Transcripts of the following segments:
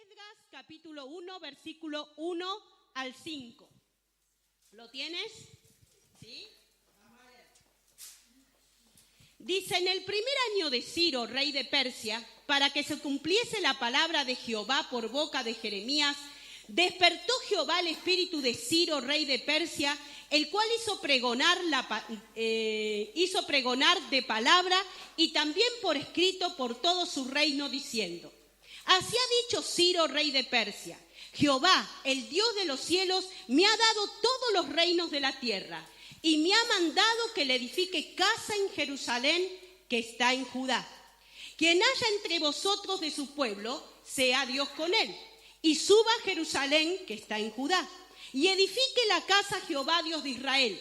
Esdras capítulo 1, versículo 1 al 5. ¿Lo tienes? ¿Sí? Vamos a ver. Dice, en el primer año de Ciro, rey de Persia, para que se cumpliese la palabra de Jehová por boca de Jeremías, despertó Jehová el espíritu de Ciro, rey de Persia, el cual hizo pregonar de palabra y también por escrito por todo su reino, diciendo: así ha dicho Ciro, rey de Persia: Jehová, el Dios de los cielos, me ha dado todos los reinos de la tierra y me ha mandado que le edifique casa en Jerusalén, que está en Judá. Quien haya entre vosotros de su pueblo, sea Dios con él, y suba a Jerusalén, que está en Judá, y edifique la casa a Jehová, Dios de Israel.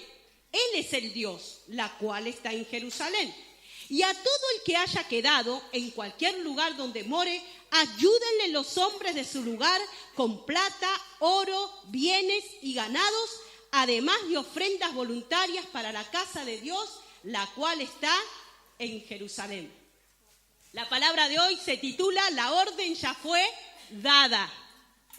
Él es el Dios, la cual está en Jerusalén. Y a todo el que haya quedado en cualquier lugar donde more, ayúdenle los hombres de su lugar con plata, oro, bienes y ganados, además de ofrendas voluntarias para la casa de Dios, la cual está en Jerusalén. La palabra de hoy se titula La orden ya fue dada.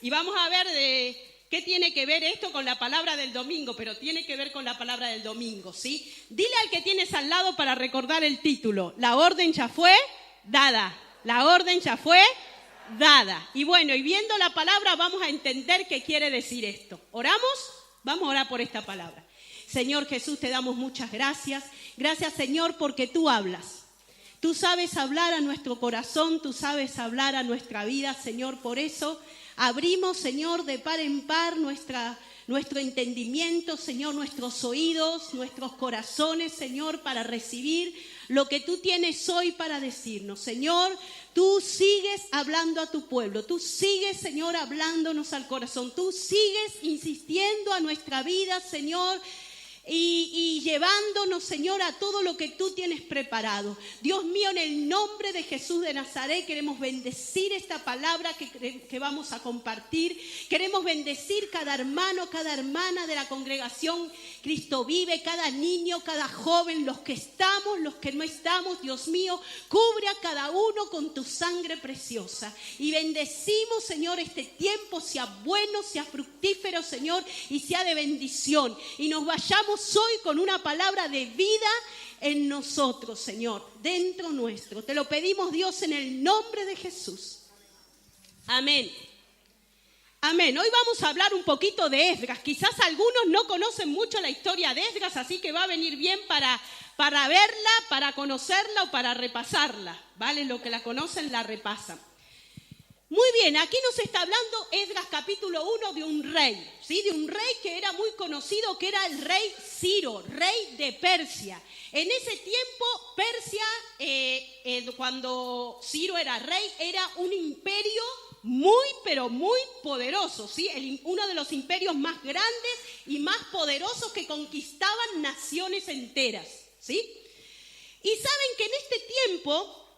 Y vamos a ver de qué tiene que ver esto con la palabra del domingo, pero tiene que ver con la palabra del domingo, ¿sí? Dile al que tienes al lado para recordar el título: La orden ya fue dada. La orden ya fue dada. Y bueno, y viendo la palabra vamos a entender qué quiere decir esto. ¿Oramos? Vamos a orar por esta palabra. Señor Jesús, te damos muchas gracias. Gracias, Señor, porque tú hablas. Tú sabes hablar a nuestro corazón, tú sabes hablar a nuestra vida, Señor. Por eso abrimos, Señor, de par en par nuestro entendimiento, Señor, nuestros oídos, nuestros corazones, Señor, para recibir lo que tú tienes hoy para decirnos. Señor, tú sigues hablando a tu pueblo, tú sigues, Señor, hablándonos al corazón, tú sigues insistiendo a nuestra vida, Señor, y llevándonos, Señor, a todo lo que tú tienes preparado. Dios mío, en el nombre de Jesús de Nazaret, queremos bendecir esta palabra que vamos a compartir. Queremos bendecir cada hermano, cada hermana de la congregación Cristo Vive, cada niño, cada joven, los que estamos, los que no estamos. Dios mío, cubre a cada uno con tu sangre preciosa. Y bendecimos, Señor, este tiempo, sea bueno, sea fructífero, Señor, y sea de bendición. Y nos vayamos hoy con una palabra de vida en nosotros, Señor, dentro nuestro. Te lo pedimos, Dios, en el nombre de Jesús. Amén. Amén. Hoy vamos a hablar un poquito de Esdras. Quizás algunos no conocen mucho la historia de Esdras, así que va a venir bien para verla, para conocerla o para repasarla, ¿vale? Los que la conocen la repasan. Muy bien, aquí nos está hablando Esdras capítulo 1 de un rey, ¿sí? De un rey que era muy conocido, que era el rey Ciro, rey de Persia. En ese tiempo, Persia, cuando Ciro era rey, era un imperio muy, pero muy poderoso, ¿sí? Uno de los imperios más grandes y más poderosos que conquistaban naciones enteras, ¿sí? Y saben que en este tiempo,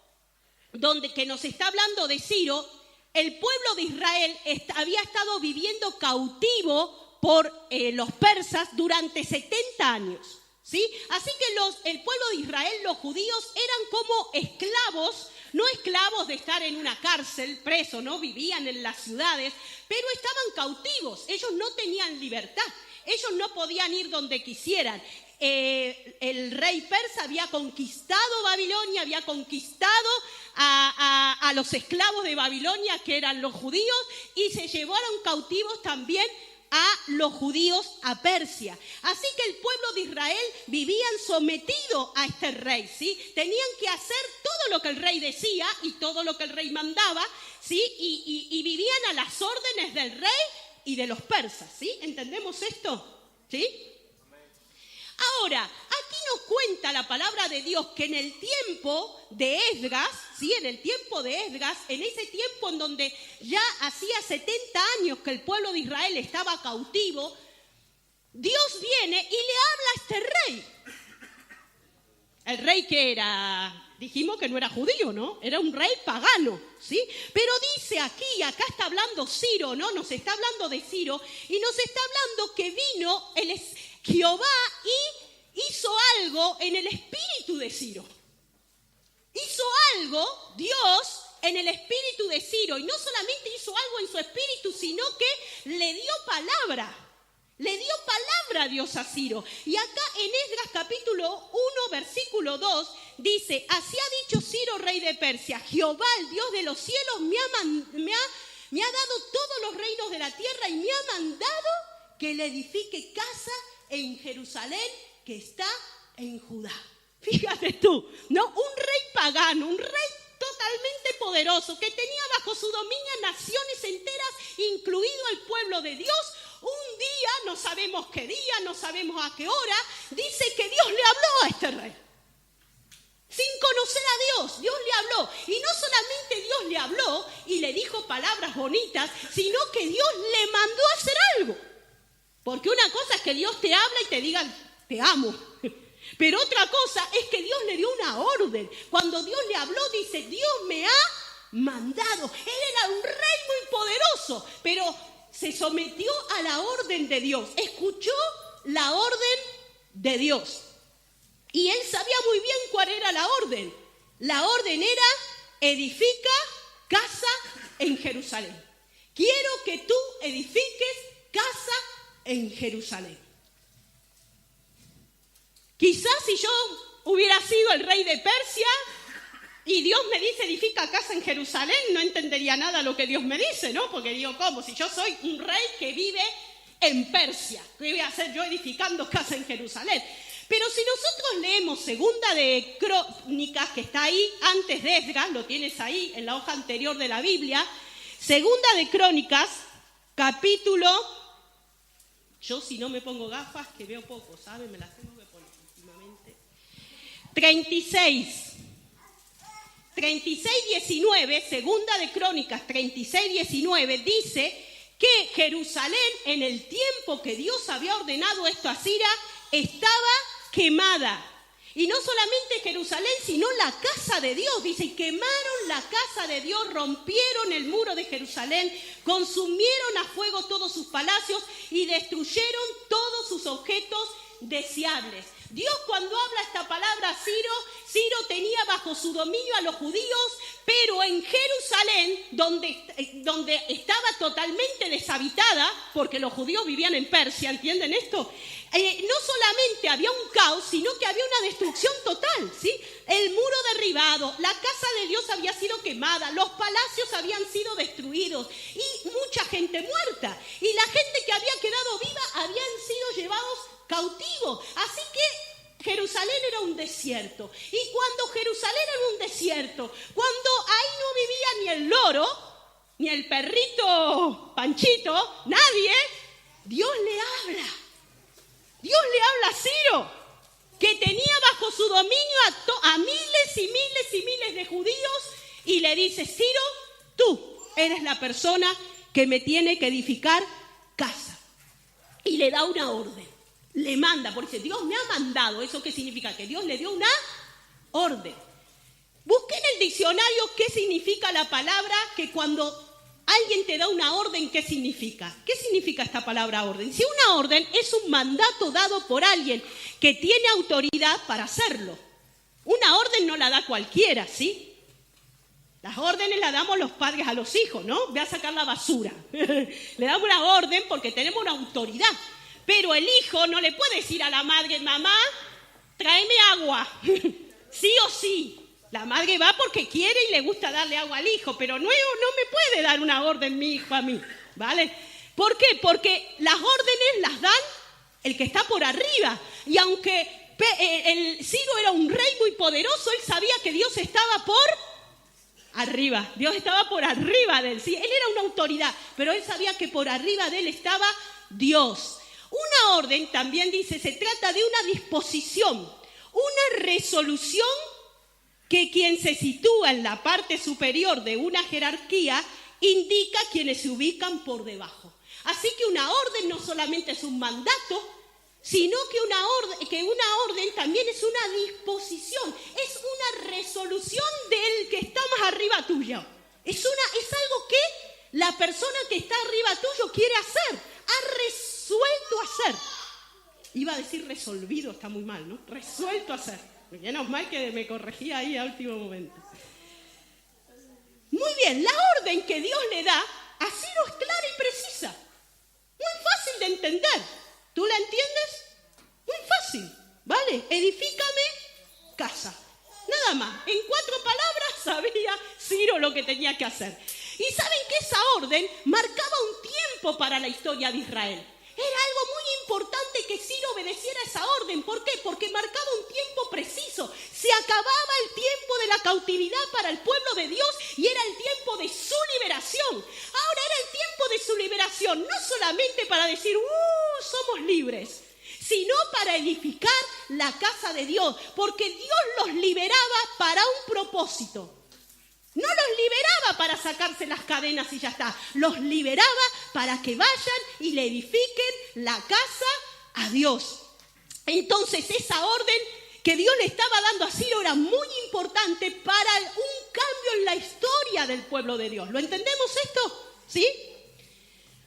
que nos está hablando de Ciro, el pueblo de Israel había estado viviendo cautivo por los persas durante 70 años, ¿sí? Así que el pueblo de Israel, los judíos, eran como esclavos, no esclavos de estar en una cárcel, presos, ¿no? Vivían en las ciudades, pero estaban cautivos. Ellos no tenían libertad, ellos no podían ir donde quisieran. El rey persa había conquistado Babilonia, había conquistado a los esclavos de Babilonia, que eran los judíos, y se llevaron cautivos también a los judíos a Persia. Así que el pueblo de Israel vivían sometido a este rey, ¿sí? Tenían que hacer todo lo que el rey decía y todo lo que el rey mandaba, ¿sí? Y vivían a las órdenes del rey y de los persas, ¿sí? ¿Entendemos esto? ¿Sí? Ahora, aquí nos cuenta la palabra de Dios que en el tiempo de Esdras, ¿sí? En el tiempo de Esdras, en ese tiempo en donde ya hacía 70 años que el pueblo de Israel estaba cautivo, Dios viene y le habla a este rey. El rey que era, dijimos que no era judío, ¿no? Era un rey pagano, ¿sí? Pero dice aquí, acá está hablando Ciro, ¿no? Nos está hablando de Ciro y nos está hablando que vino Jehová y hizo algo en el espíritu de Ciro. Hizo algo Dios en el espíritu de Ciro, y no solamente hizo algo en su espíritu, sino que le dio palabra. Le dio palabra a Dios a Ciro. Y acá en Esdras capítulo 1, versículo 2, dice, así ha dicho Ciro, rey de Persia, Jehová, el Dios de los cielos, me ha dado todos los reinos de la tierra y me ha mandado que le edifique casa en Jerusalén, que está en Judá. Fíjate tú, ¿no? Un rey pagano, un rey totalmente poderoso, que tenía bajo su dominio naciones enteras, incluido el pueblo de Dios. Un día, no sabemos qué día, no sabemos a qué hora, dice que Dios le habló a este rey. Sin conocer a Dios, Dios le habló. Y no solamente Dios le habló y le dijo palabras bonitas, sino que Dios le mandó a hacer algo. Porque una cosa es que Dios te habla y te diga, te amo. Pero otra cosa es que Dios le dio una orden. Cuando Dios le habló, dice, Dios me ha mandado. Él era un rey muy poderoso, pero se sometió a la orden de Dios. Escuchó la orden de Dios. Y él sabía muy bien cuál era la orden. La orden era, edifica casa en Jerusalén. Quiero que tú edifiques casa en Jerusalén. Quizás si yo hubiera sido el rey de Persia y Dios me dice edifica casa en Jerusalén, no entendería nada lo que Dios me dice, ¿no? Porque digo, ¿cómo? Si yo soy un rey que vive en Persia, ¿qué voy a hacer yo edificando casa en Jerusalén? Pero si nosotros leemos Segunda de Crónicas, que está ahí antes de Esdras, lo tienes ahí en la hoja anterior de la Biblia, Segunda de Crónicas, capítulo, yo si no me pongo gafas, que veo poco, ¿saben? Me las tengo que poner últimamente. 36:19, Segunda de Crónicas 36:19, dice que Jerusalén, en el tiempo que Dios había ordenado esto a Ciro, estaba quemada. Y no solamente Jerusalén, sino la casa de Dios. Dice, quemaron la casa de Dios, rompieron el muro de Jerusalén, consumieron a fuego todos sus palacios y destruyeron todos sus objetos deseables. Dios, cuando habla esta palabra a Ciro tenía bajo su dominio a los judíos, pero en Jerusalén, donde estaba totalmente deshabitada, porque los judíos vivían en Persia, ¿entienden esto? No solamente había un caos, sino que había una destrucción total, ¿sí? El muro derribado, la casa de Dios había sido quemada, los palacios habían sido destruidos y mucha gente muerta. Y la gente que había quedado viva habían sido llevados cautivos. Así que Jerusalén era un desierto. Y cuando Jerusalén era un desierto, cuando ahí no vivía ni el loro, ni el perrito Panchito, nadie, Dios le habla. Dios le habla a Ciro, que tenía bajo su dominio a miles y miles y miles de judíos, y le dice, Ciro, tú eres la persona que me tiene que edificar casa. Y le da una orden, le manda, porque dice, Dios me ha mandado. ¿Eso qué significa? Que Dios le dio una orden. Busqué en el diccionario qué significa la palabra, que cuando alguien te da una orden, ¿qué significa? ¿Qué significa esta palabra orden? Si una orden es un mandato dado por alguien que tiene autoridad para hacerlo. Una orden no la da cualquiera, ¿sí? Las órdenes las damos los padres a los hijos, ¿no? Ve a sacar la basura. Le damos una orden porque tenemos una autoridad. Pero el hijo no le puede decir a la madre, mamá, tráeme agua. Sí o sí. La madre va porque quiere y le gusta darle agua al hijo, pero no me puede dar una orden mi hijo a mí, ¿vale? ¿Por qué? Porque las órdenes las dan el que está por arriba. Y aunque el Ciro era un rey muy poderoso, él sabía que Dios estaba por arriba. Dios estaba por arriba de él. Sí, él era una autoridad, pero él sabía que por arriba de él estaba Dios. Una orden, también dice, se trata de una disposición, una resolución que quien se sitúa en la parte superior de una jerarquía indica quienes se ubican por debajo. Así que una orden no solamente es un mandato, sino que una orden también es una disposición, es una resolución del que está más arriba tuyo. Es algo que la persona que está arriba tuyo quiere hacer, ha resuelto hacer. Iba a decir resolvido, está muy mal, ¿no? Resuelto hacer. Menos mal que me corregía ahí a último momento. Muy bien, la orden que Dios le da a Ciro es clara y precisa. Muy fácil de entender. ¿Tú la entiendes? Muy fácil, ¿vale? Edifícame casa. Nada más. En 4 palabras sabía Ciro lo que tenía que hacer. Y saben que esa orden marcaba un tiempo para la historia de Israel. Era algo muy importante que Ciro obedeciera esa orden. ¿Por qué? Porque marcaba un tiempo preciso. Se acababa el tiempo de la cautividad para el pueblo de Dios y era el tiempo de su liberación. Ahora era el tiempo de su liberación, no solamente para decir, somos libres, sino para edificar la casa de Dios, porque Dios los liberaba para un propósito. No los liberaba para sacarse las cadenas y ya está. Los liberaba para que vayan y le edifiquen la casa a Dios. Entonces esa orden que Dios le estaba dando a Ciro era muy importante para un cambio en la historia del pueblo de Dios. ¿Lo entendemos esto? ¿Sí?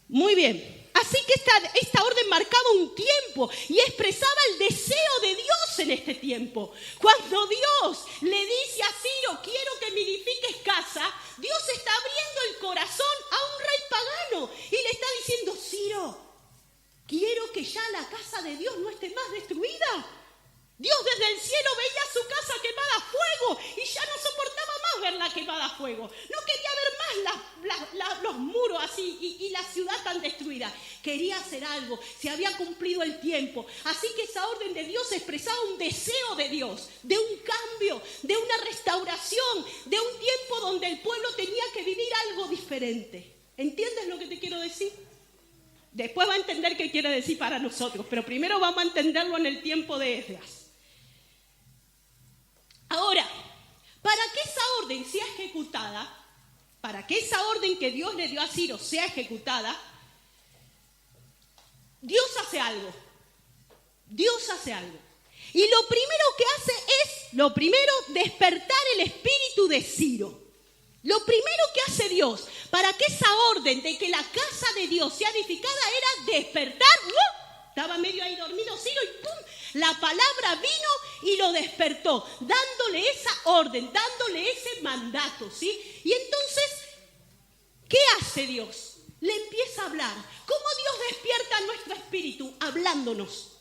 Muy bien. Así que esta orden marcaba un tiempo y expresaba el deseo de Dios en este tiempo. Cuando Dios le dice a Ciro, quiero que me edifiques casa, Dios está abriendo el corazón a un rey pagano y le está diciendo, Ciro, quiero que ya la casa de Dios no esté más destruida. Dios desde el cielo veía su casa quemada a fuego y ya no soportaba más verla quemada a fuego. No quería ver más los muros así y la ciudad tan destruida. Quería hacer algo, se había cumplido el tiempo. Así que esa orden de Dios expresaba un deseo de Dios, de un cambio, de una restauración, de un tiempo donde el pueblo tenía que vivir algo diferente. ¿Entiendes lo que te quiero decir? Después va a entender qué quiere decir para nosotros, pero primero vamos a entenderlo en el tiempo de Esdras. Ahora, para que esa orden sea ejecutada, para que esa orden que Dios le dio a Ciro sea ejecutada, Dios hace algo. Dios hace algo. Y lo primero que hace es, despertar el espíritu de Ciro. Lo primero que hace Dios para que esa orden de que la casa de Dios sea edificada era despertar. Estaba medio ahí dormido Ciro y ¡pum! La palabra vino y lo despertó, dándole esa orden, dándole ese mandato, ¿sí? Y entonces, ¿qué hace Dios? Le empieza a hablar. ¿Cómo Dios despierta nuestro espíritu? Hablándonos,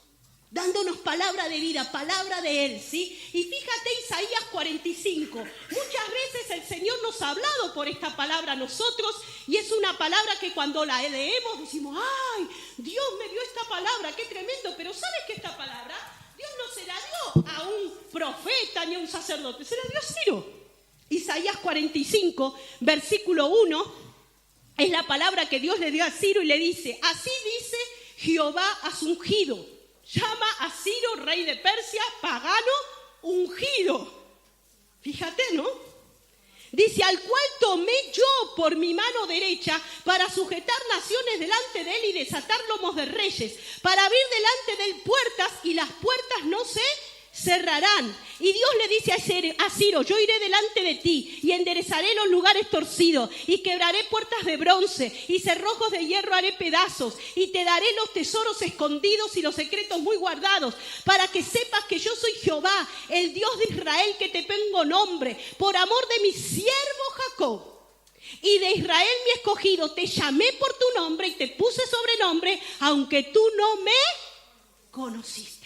dándonos palabra de vida, palabra de Él, ¿sí? Y fíjate Isaías 45. Muchas veces el Señor nos ha hablado por esta palabra a nosotros y es una palabra que cuando la leemos decimos, ¡ay! Dios me dio esta palabra, qué tremendo. Pero ¿sabes que esta palabra Dios no se la dio a un profeta ni a un sacerdote? Se la dio a Ciro. Isaías 45, versículo 1, es la palabra que Dios le dio a Ciro y le dice, así dice Jehová a su ungido. Llama a Ciro, rey de Persia, pagano, ungido. Fíjate, ¿no? Dice, al cual tomé yo por mi mano derecha para sujetar naciones delante de él y desatar lomos de reyes, para abrir delante de él puertas y las puertas no se cerrarán. Y Dios le dice a Ciro, yo iré delante de ti y enderezaré los lugares torcidos y quebraré puertas de bronce y cerrojos de hierro haré pedazos y te daré los tesoros escondidos y los secretos muy guardados para que sepas que yo soy Jehová, el Dios de Israel, que te pongo nombre por amor de mi siervo Jacob y de Israel mi escogido. Te llamé por tu nombre y te puse sobrenombre aunque tú no me conociste.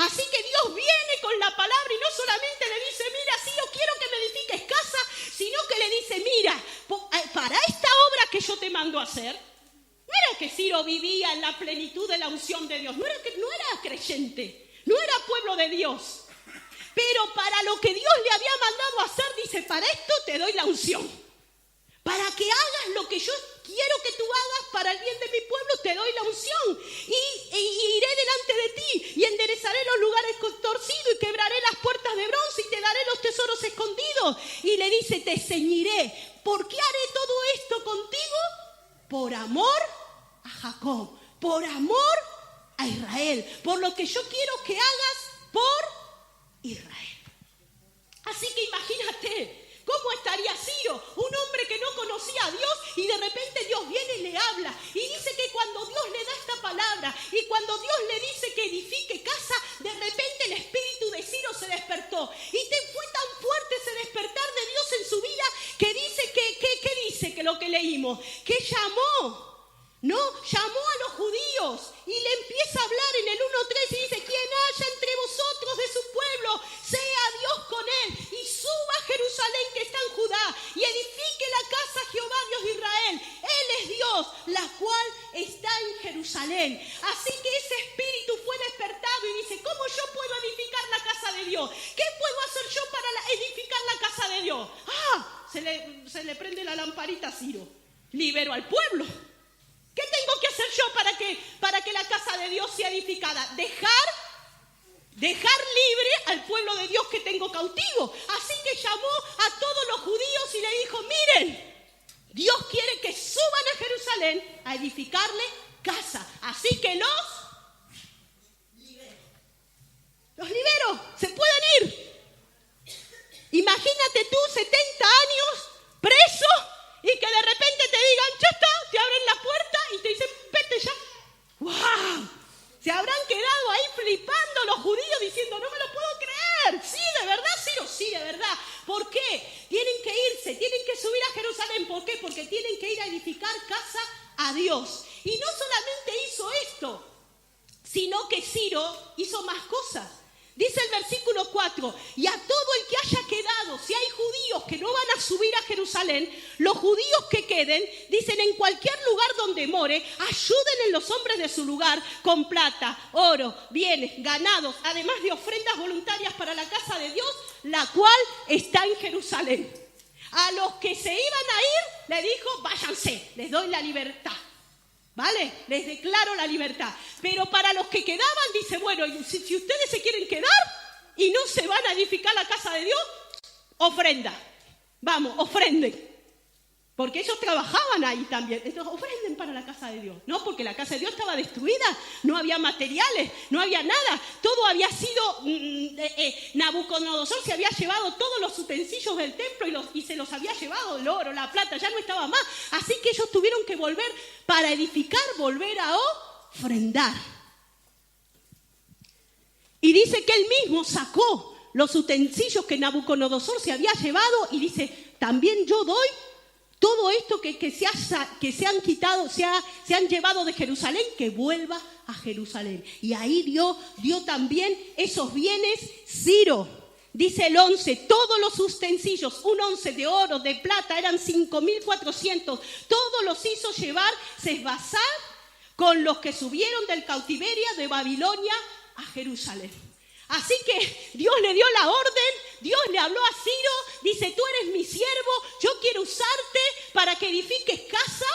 Así que Dios viene con la palabra y no solamente le dice, mira, sí, yo quiero que me edifiques casa, sino que le dice, mira, para esta obra que yo te mando a hacer, no era que Ciro vivía en la plenitud de la unción de Dios, no era creyente, no era pueblo de Dios, pero para lo que Dios le había mandado a hacer, dice, para esto te doy la unción. Para que hagas lo que yo quiero que tú hagas para el bien de mi pueblo, te doy la unción. Y iré delante de ti y enderezaré los lugares torcidos y quebraré las puertas de bronce y te daré los tesoros escondidos. Y le dice, te ceñiré. ¿Por qué haré todo esto contigo? Por amor a Jacob, por amor a Israel, por lo que yo quiero que hagas por Israel. Así que imagínate. ¿Cómo estaría Ciro? Un hombre que no conocía a Dios y de repente Dios viene y le habla. Y dice que cuando Dios le da esta palabra y cuando Dios le dice que edifique casa, de repente el espíritu de Ciro se despertó. Y fue tan fuerte ese despertar de Dios en su vida que dice que llamó a los judíos y le empieza a hablar en el 1:3 y dice: quien haya entre vosotros de su pueblo, sea Dios con él, y suba a Jerusalén que está en Judá, y edifique la casa a Jehová Dios de Israel. Él es Dios, la cual está en Jerusalén. Así que ese espíritu fue despertado y dice: ¿cómo yo puedo edificar la casa de Dios? ¿Qué puedo hacer yo para edificar la casa de Dios? Se le prende la lamparita a Ciro. Libero al pueblo. ¿Qué tengo que hacer yo para que la casa de Dios sea edificada? Dejar libre al pueblo de Dios que tengo cautivo. Así que llamó a todos los judíos y le dijo: miren, Dios quiere que suban a Jerusalén a edificarle casa. Así que los libero, se pueden ir. Imagínate tú 70 años preso y que de repente te digan: ya está, te abren la puerta y te dicen: vete ya. ¡Wow! Se habrán quedado ahí flipando los judíos diciendo: no me lo puedo creer. Sí, de verdad, Ciro, sí, de verdad. ¿Por qué? Tienen que irse, tienen que subir a Jerusalén. ¿Por qué? Porque tienen que ir a edificar casa a Dios. Y no solamente hizo esto, sino que Ciro hizo más cosas. Dice el versículo 4: y a todo el que haya quedado, si hay judíos que no van a subir a Jerusalén, los judíos que queden, dicen, en cualquier lugar donde more, ayuden en los hombres de su lugar con plata, oro, bienes, ganados, además de ofrendas voluntarias para la casa de Dios, la cual está en Jerusalén. A los que se iban a ir, le dijo: váyanse, les doy la libertad. ¿Vale? Les declaro la libertad. Pero para los que quedaban, dice: bueno, si ustedes se quieren quedar y no se van a edificar la casa de Dios, ofrenda. Vamos, ofrenden. Porque ellos trabajaban ahí también. Entonces, ofrenden para la casa de Dios. No, porque la casa de Dios estaba destruida. No había materiales, no había nada. Todo había sido... Nabucodonosor se había llevado todos los utensilios del templo y se los había llevado, el oro, la plata, ya no estaba más. Así que ellos tuvieron que volver para edificar, volver a ofrendar. Y dice que él mismo sacó los utensilios que Nabucodonosor se había llevado y dice: también yo doy todo esto que se han quitado, se han llevado de Jerusalén, que vuelva a Jerusalén. Y ahí dio también esos bienes Ciro. Dice el 11, todos los utensilios, un 11 de oro, de plata, eran 5.400. Todos los hizo llevar Sesbazar con los que subieron del cautiverio de Babilonia a Jerusalén. Así que Dios le dio la orden, Dios le habló a Ciro, dice: tú eres mi siervo, yo quiero usarte para que edifiques casa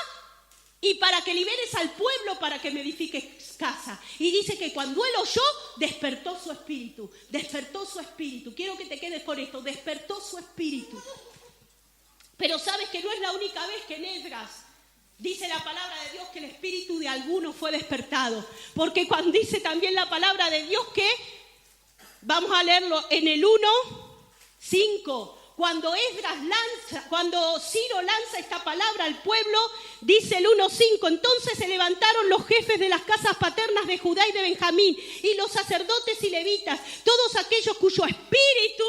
y para que liberes al pueblo para que me edifiques casa. Y dice que cuando él oyó, despertó su espíritu. Quiero que te quedes con esto: despertó su espíritu. Pero sabes que no es la única vez que en Esdras dice la palabra de Dios que el espíritu de algunos fue despertado. Porque cuando dice también la palabra de Dios que... Vamos a leerlo en el 1:5. Cuando Ciro lanza esta palabra al pueblo, dice el 1:5: entonces se levantaron los jefes de las casas paternas de Judá y de Benjamín, y los sacerdotes y levitas, todos aquellos cuyo espíritu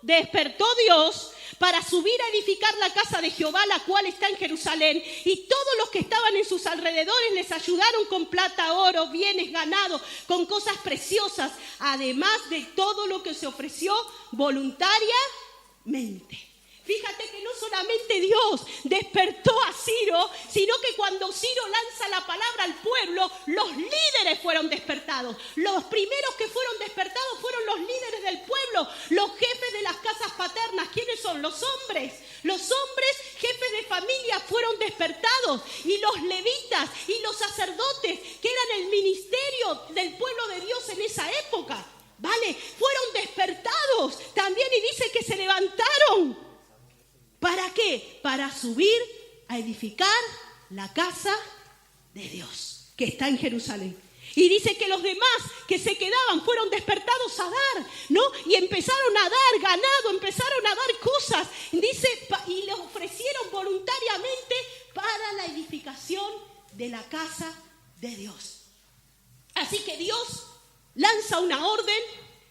despertó Dios, para subir a edificar la casa de Jehová, la cual está en Jerusalén. Y todos los que estaban en sus alrededores les ayudaron con plata, oro, bienes, ganado, con cosas preciosas, además de todo lo que se ofreció voluntariamente. Fíjate que no solamente Dios despertó a Ciro, sino que cuando Ciro lanza la palabra al pueblo, los líderes fueron despertados. Los primeros que fueron despertados fueron los líderes del pueblo, los jefes de las casas paternas. ¿Quiénes son? Los hombres. Los hombres, jefes de familia, fueron despertados. Y los levitas y los sacerdotes, que eran el ministerio del pueblo de Dios en esa época, ¿vale? Fueron despertados también, y dice que se levantaron. ¿Para qué? Para subir a edificar la casa de Dios, que está en Jerusalén. Y dice que los demás que se quedaban fueron despertados a dar, ¿no? Y empezaron a dar ganado, empezaron a dar cosas. Dice, y le ofrecieron voluntariamente para la edificación de la casa de Dios. Así que Dios lanza una orden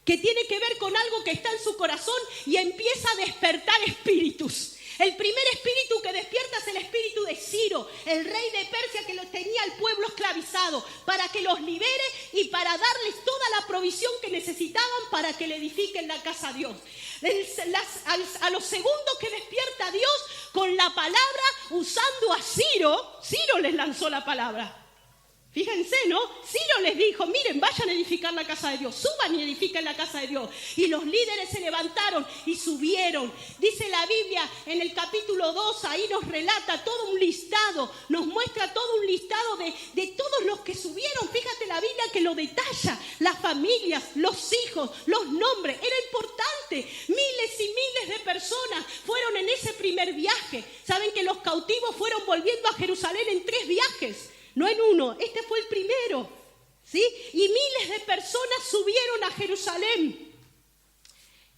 que tiene que ver con algo que está en su corazón y empieza a despertar espíritus. El primer espíritu que despierta es el espíritu de Ciro, el rey de Persia, que tenía al pueblo esclavizado, para que los libere y para darles toda la provisión que necesitaban para que le edifiquen la casa a Dios. A los segundos que despierta Dios con la palabra, usando a Ciro, Ciro les lanzó la palabra. Fíjense, ¿no? Ciro les dijo, miren, vayan a edificar la casa de Dios, suban y edifiquen la casa de Dios. Y los líderes se levantaron y subieron. Dice la Biblia en el capítulo 2, ahí nos relata todo un listado, nos muestra todo un listado de todos los que subieron. Fíjate la Biblia que lo detalla, las familias, los hijos, los nombres. Era importante, miles y miles de personas fueron en ese primer viaje. Saben que los cautivos fueron volviendo a Jerusalén en 3 viajes. No en uno, este fue el primero, ¿sí? Y miles de personas subieron a Jerusalén,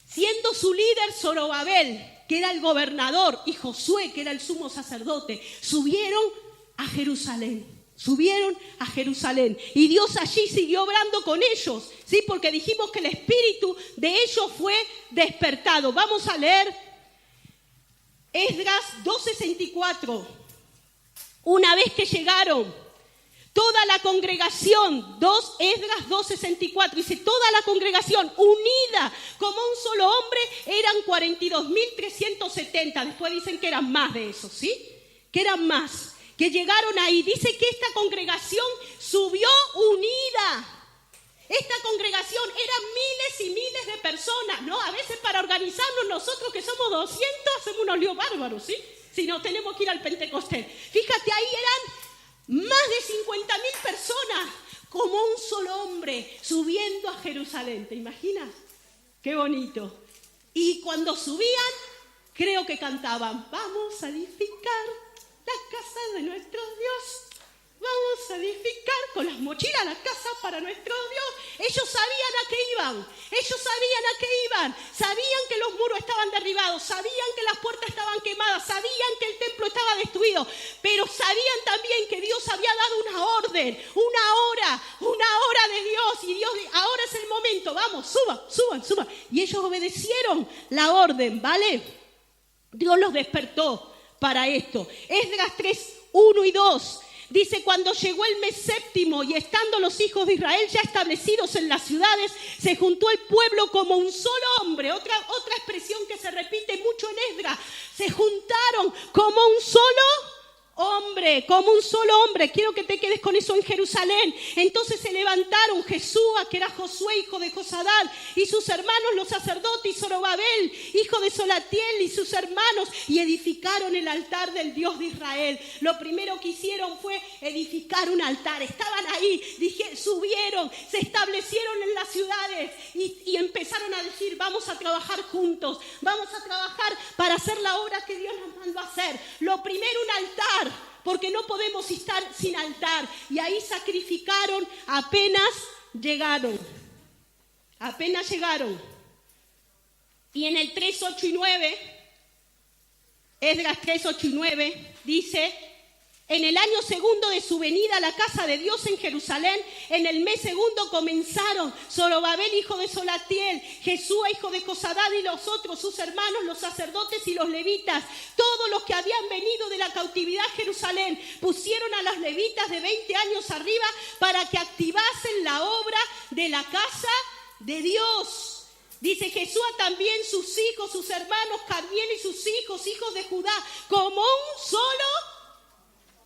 siendo su líder Zorobabel, que era el gobernador, y Josué, que era el sumo sacerdote. Subieron a Jerusalén. Y Dios allí siguió obrando con ellos, ¿sí? Porque dijimos que el espíritu de ellos fue despertado. Vamos a leer Esdras 2:64. Una vez que llegaron, toda la congregación, Esdras 2:64, dice, toda la congregación unida como un solo hombre, eran 42.370. Después dicen que eran más de eso, ¿sí? Que eran más, que llegaron ahí. Dice que esta congregación subió unida. Esta congregación eran miles y miles de personas, ¿no? A veces para organizarnos nosotros que somos 200 hacemos unos líos bárbaros, ¿sí? Si no, tenemos que ir al Pentecostés. Fíjate, ahí eran más de 50.000 personas, como un solo hombre, subiendo a Jerusalén. ¿Te imaginas? Qué bonito. Y cuando subían, creo que cantaban, vamos a edificar la casa de nuestro Dios. Vamos a edificar con las mochilas la casa para nuestro Dios. Ellos sabían a qué iban. Sabían que los muros estaban derribados. Sabían que las puertas estaban quemadas. Sabían que el templo estaba destruido. Pero sabían también que Dios había dado una orden, una hora de Dios. Y Dios, ahora es el momento. Vamos, suban. Y ellos obedecieron la orden, ¿vale? Dios los despertó para esto. Esdras 3:1 y 2. Dice, cuando llegó el mes 7 y estando los hijos de Israel ya establecidos en las ciudades, se juntó el pueblo como un solo hombre. Otra expresión que se repite mucho en Esdras. Se juntaron como un solo hombre. Quiero que te quedes con eso en Jerusalén. Entonces se levantaron Jesúa, que era Josué, hijo de Josadán, y sus hermanos los sacerdotes, y Zorobabel, hijo de Solatiel, y sus hermanos, y edificaron el altar del Dios de Israel. Lo primero que hicieron fue edificar un altar. Estaban ahí, subieron, se establecieron en las ciudades y empezaron a decir, vamos a trabajar juntos, vamos a trabajar para hacer la obra que Dios nos mandó a hacer. Lo primero, un altar, porque no podemos estar sin altar. Y ahí sacrificaron apenas llegaron. Y en el 3:8 y 9, Esdras 3:8 y 9, dice, en el año 2 de su venida a la casa de Dios en Jerusalén, en el mes 2 comenzaron Zorobabel, hijo de Solatiel, Jesúa, hijo de Josadán, y los otros, sus hermanos, los sacerdotes y los levitas. Todos los que habían venido de la cautividad a Jerusalén pusieron a los levitas de 20 años arriba para que activasen la obra de la casa de Dios. Dice Jesúa también, sus hijos, sus hermanos, Carmiel y sus hijos, hijos de Judá, como un solo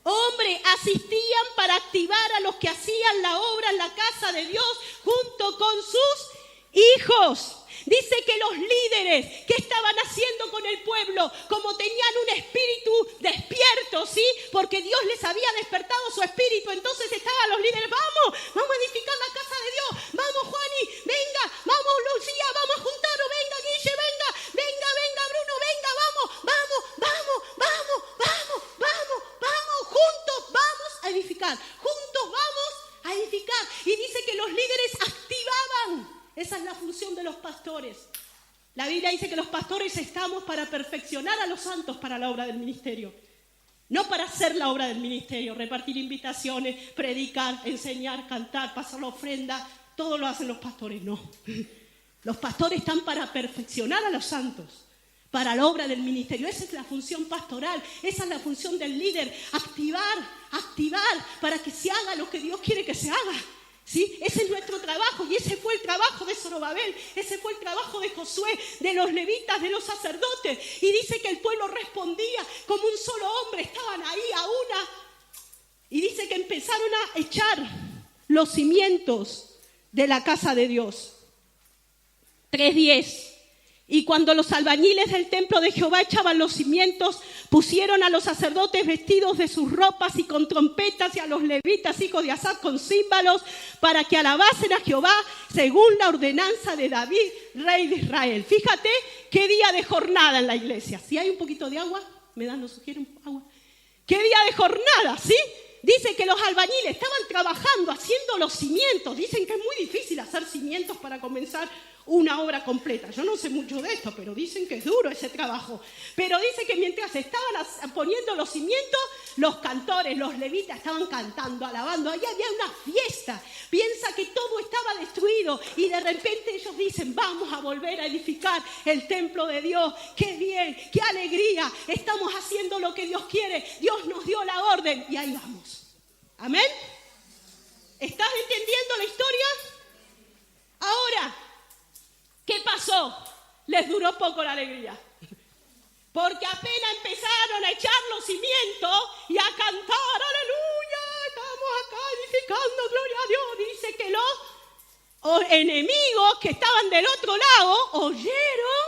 hombre, asistían para activar a los que hacían la obra en la casa de Dios junto con sus hijos. Dice que los líderes, ¿qué estaban haciendo con el pueblo? Como tenían un espíritu despierto, ¿sí? Porque Dios les había despertado su espíritu. Entonces estaban los líderes, vamos a edificar la casa de Dios. Vamos, Juani, venga, vamos, Lucía, vamos a juntarnos, venga, Guille, venga, Bruno, venga, vamos, juntos vamos a edificar, Y dice que los líderes activaban. Esa es la función de los pastores. La Biblia dice que los pastores estamos para perfeccionar a los santos para la obra del ministerio. No para hacer la obra del ministerio, repartir invitaciones, predicar, enseñar, cantar, pasar la ofrenda. Todo lo hacen los pastores, no. Los pastores están para perfeccionar a los santos, para la obra del ministerio. Esa es la función pastoral, esa es la función del líder, activar para que se haga lo que Dios quiere que se haga. ¿Sí? Ese es nuestro trabajo y ese fue el trabajo de Zorobabel, ese fue el trabajo de Josué, de los levitas, de los sacerdotes. Y dice que el pueblo respondía como un solo hombre, estaban ahí a una. Y dice que empezaron a echar los cimientos de la casa de Dios. 3:10. Y cuando los albañiles del templo de Jehová echaban los cimientos, pusieron a los sacerdotes vestidos de sus ropas y con trompetas, y a los levitas, hijos de Asaf, con címbalos, para que alabasen a Jehová según la ordenanza de David, rey de Israel. Fíjate qué día de jornada en la iglesia. Si hay un poquito de agua, ¿nos sugieren agua? ¿Qué día de jornada, sí? Dice que los albañiles estaban trabajando, haciendo los cimientos. Dicen que es muy difícil hacer cimientos para comenzar una obra completa. Yo no sé mucho de esto, pero dicen que es duro ese trabajo. Pero dice que mientras estaban poniendo los cimientos, los cantores, los levitas estaban cantando, alabando. Ahí había una fiesta. Piensa que todo estaba destruido y de repente ellos dicen, vamos a volver a edificar el templo de Dios. ¡Qué bien! ¡Qué alegría! Estamos haciendo lo que Dios quiere. Dios nos dio la orden y ahí vamos. ¿Amén? ¿Estás entendiendo la historia? Ahora, ¿qué pasó? Les duró poco la alegría. Porque apenas empezaron a echar los cimientos y a cantar, aleluya, estamos acá edificando, gloria a Dios. Dice que los enemigos que estaban del otro lado oyeron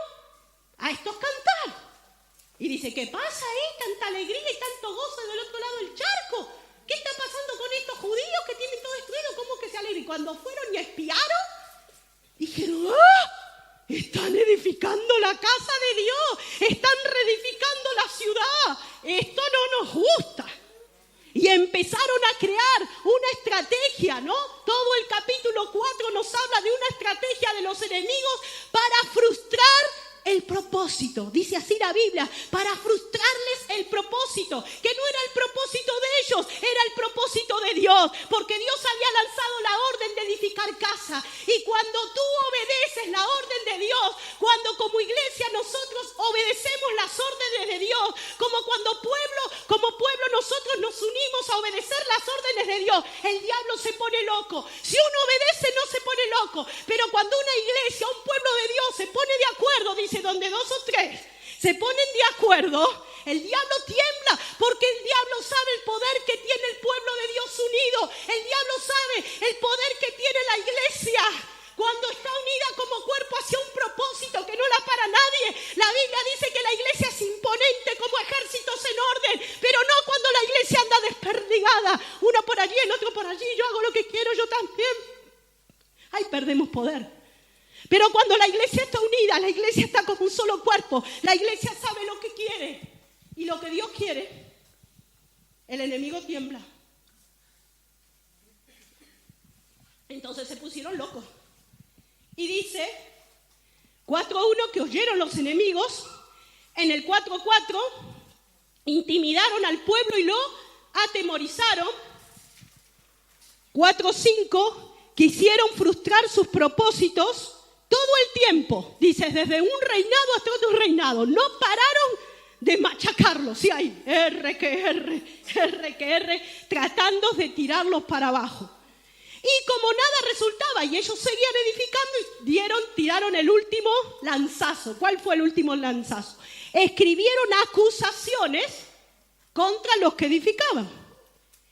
a estos cantar. Y dice, ¿qué pasa ahí? Tanta alegría y tanto gozo del otro lado del charco. ¿Qué está pasando con estos judíos que tienen todo destruido? ¿Cómo que se alegran? Y cuando fueron y espiaron, dijeron, ¡ah! Están edificando la casa de Dios, están reedificando la ciudad. Esto no nos gusta. Y empezaron a crear una estrategia, ¿no? Todo el capítulo 4 nos habla de una estrategia de los enemigos para frustrar el propósito. Dice así la Biblia, para frustrarles el propósito, que no era el propósito de ellos, era el propósito de Dios, porque Dios había lanzado la orden de edificar casa. Y cuando tú obedeces la orden de Dios, cuando como iglesia nosotros obedecemos las órdenes de Dios, como pueblo nosotros nos unimos a obedecer las órdenes de Dios, el diablo se pone loco. Si uno obedece no se pone loco, pero cuando una iglesia, un pueblo de Dios se pone de acuerdo, dice, donde 2 o 3 se ponen de acuerdo, el diablo tiembla, porque el diablo sabe el poder que tiene el pueblo de Dios unido. El diablo sabe el poder que tiene la iglesia cuando está unida como cuerpo hacia un propósito que no la para nadie. La Biblia dice que la iglesia es imponente como ejércitos en orden, pero no cuando la iglesia anda desperdigada, uno por allí, el otro por allí, yo hago lo que quiero, yo también. Ahí perdemos poder. Pero cuando la iglesia está unida, la iglesia está como un solo cuerpo, la iglesia sabe lo que quiere y lo que Dios quiere, el enemigo tiembla. Entonces se pusieron locos. Y dice 4:1 que oyeron los enemigos, en el 4:4 intimidaron al pueblo y lo atemorizaron. 4:5 quisieron frustrar sus propósitos. Todo el tiempo, dice, desde un reinado hasta otro reinado, no pararon de machacarlos, sí hay R que R, tratando de tirarlos para abajo. Y como nada resultaba y ellos seguían edificando, tiraron el último lanzazo. ¿Cuál fue el último lanzazo? Escribieron acusaciones contra los que edificaban.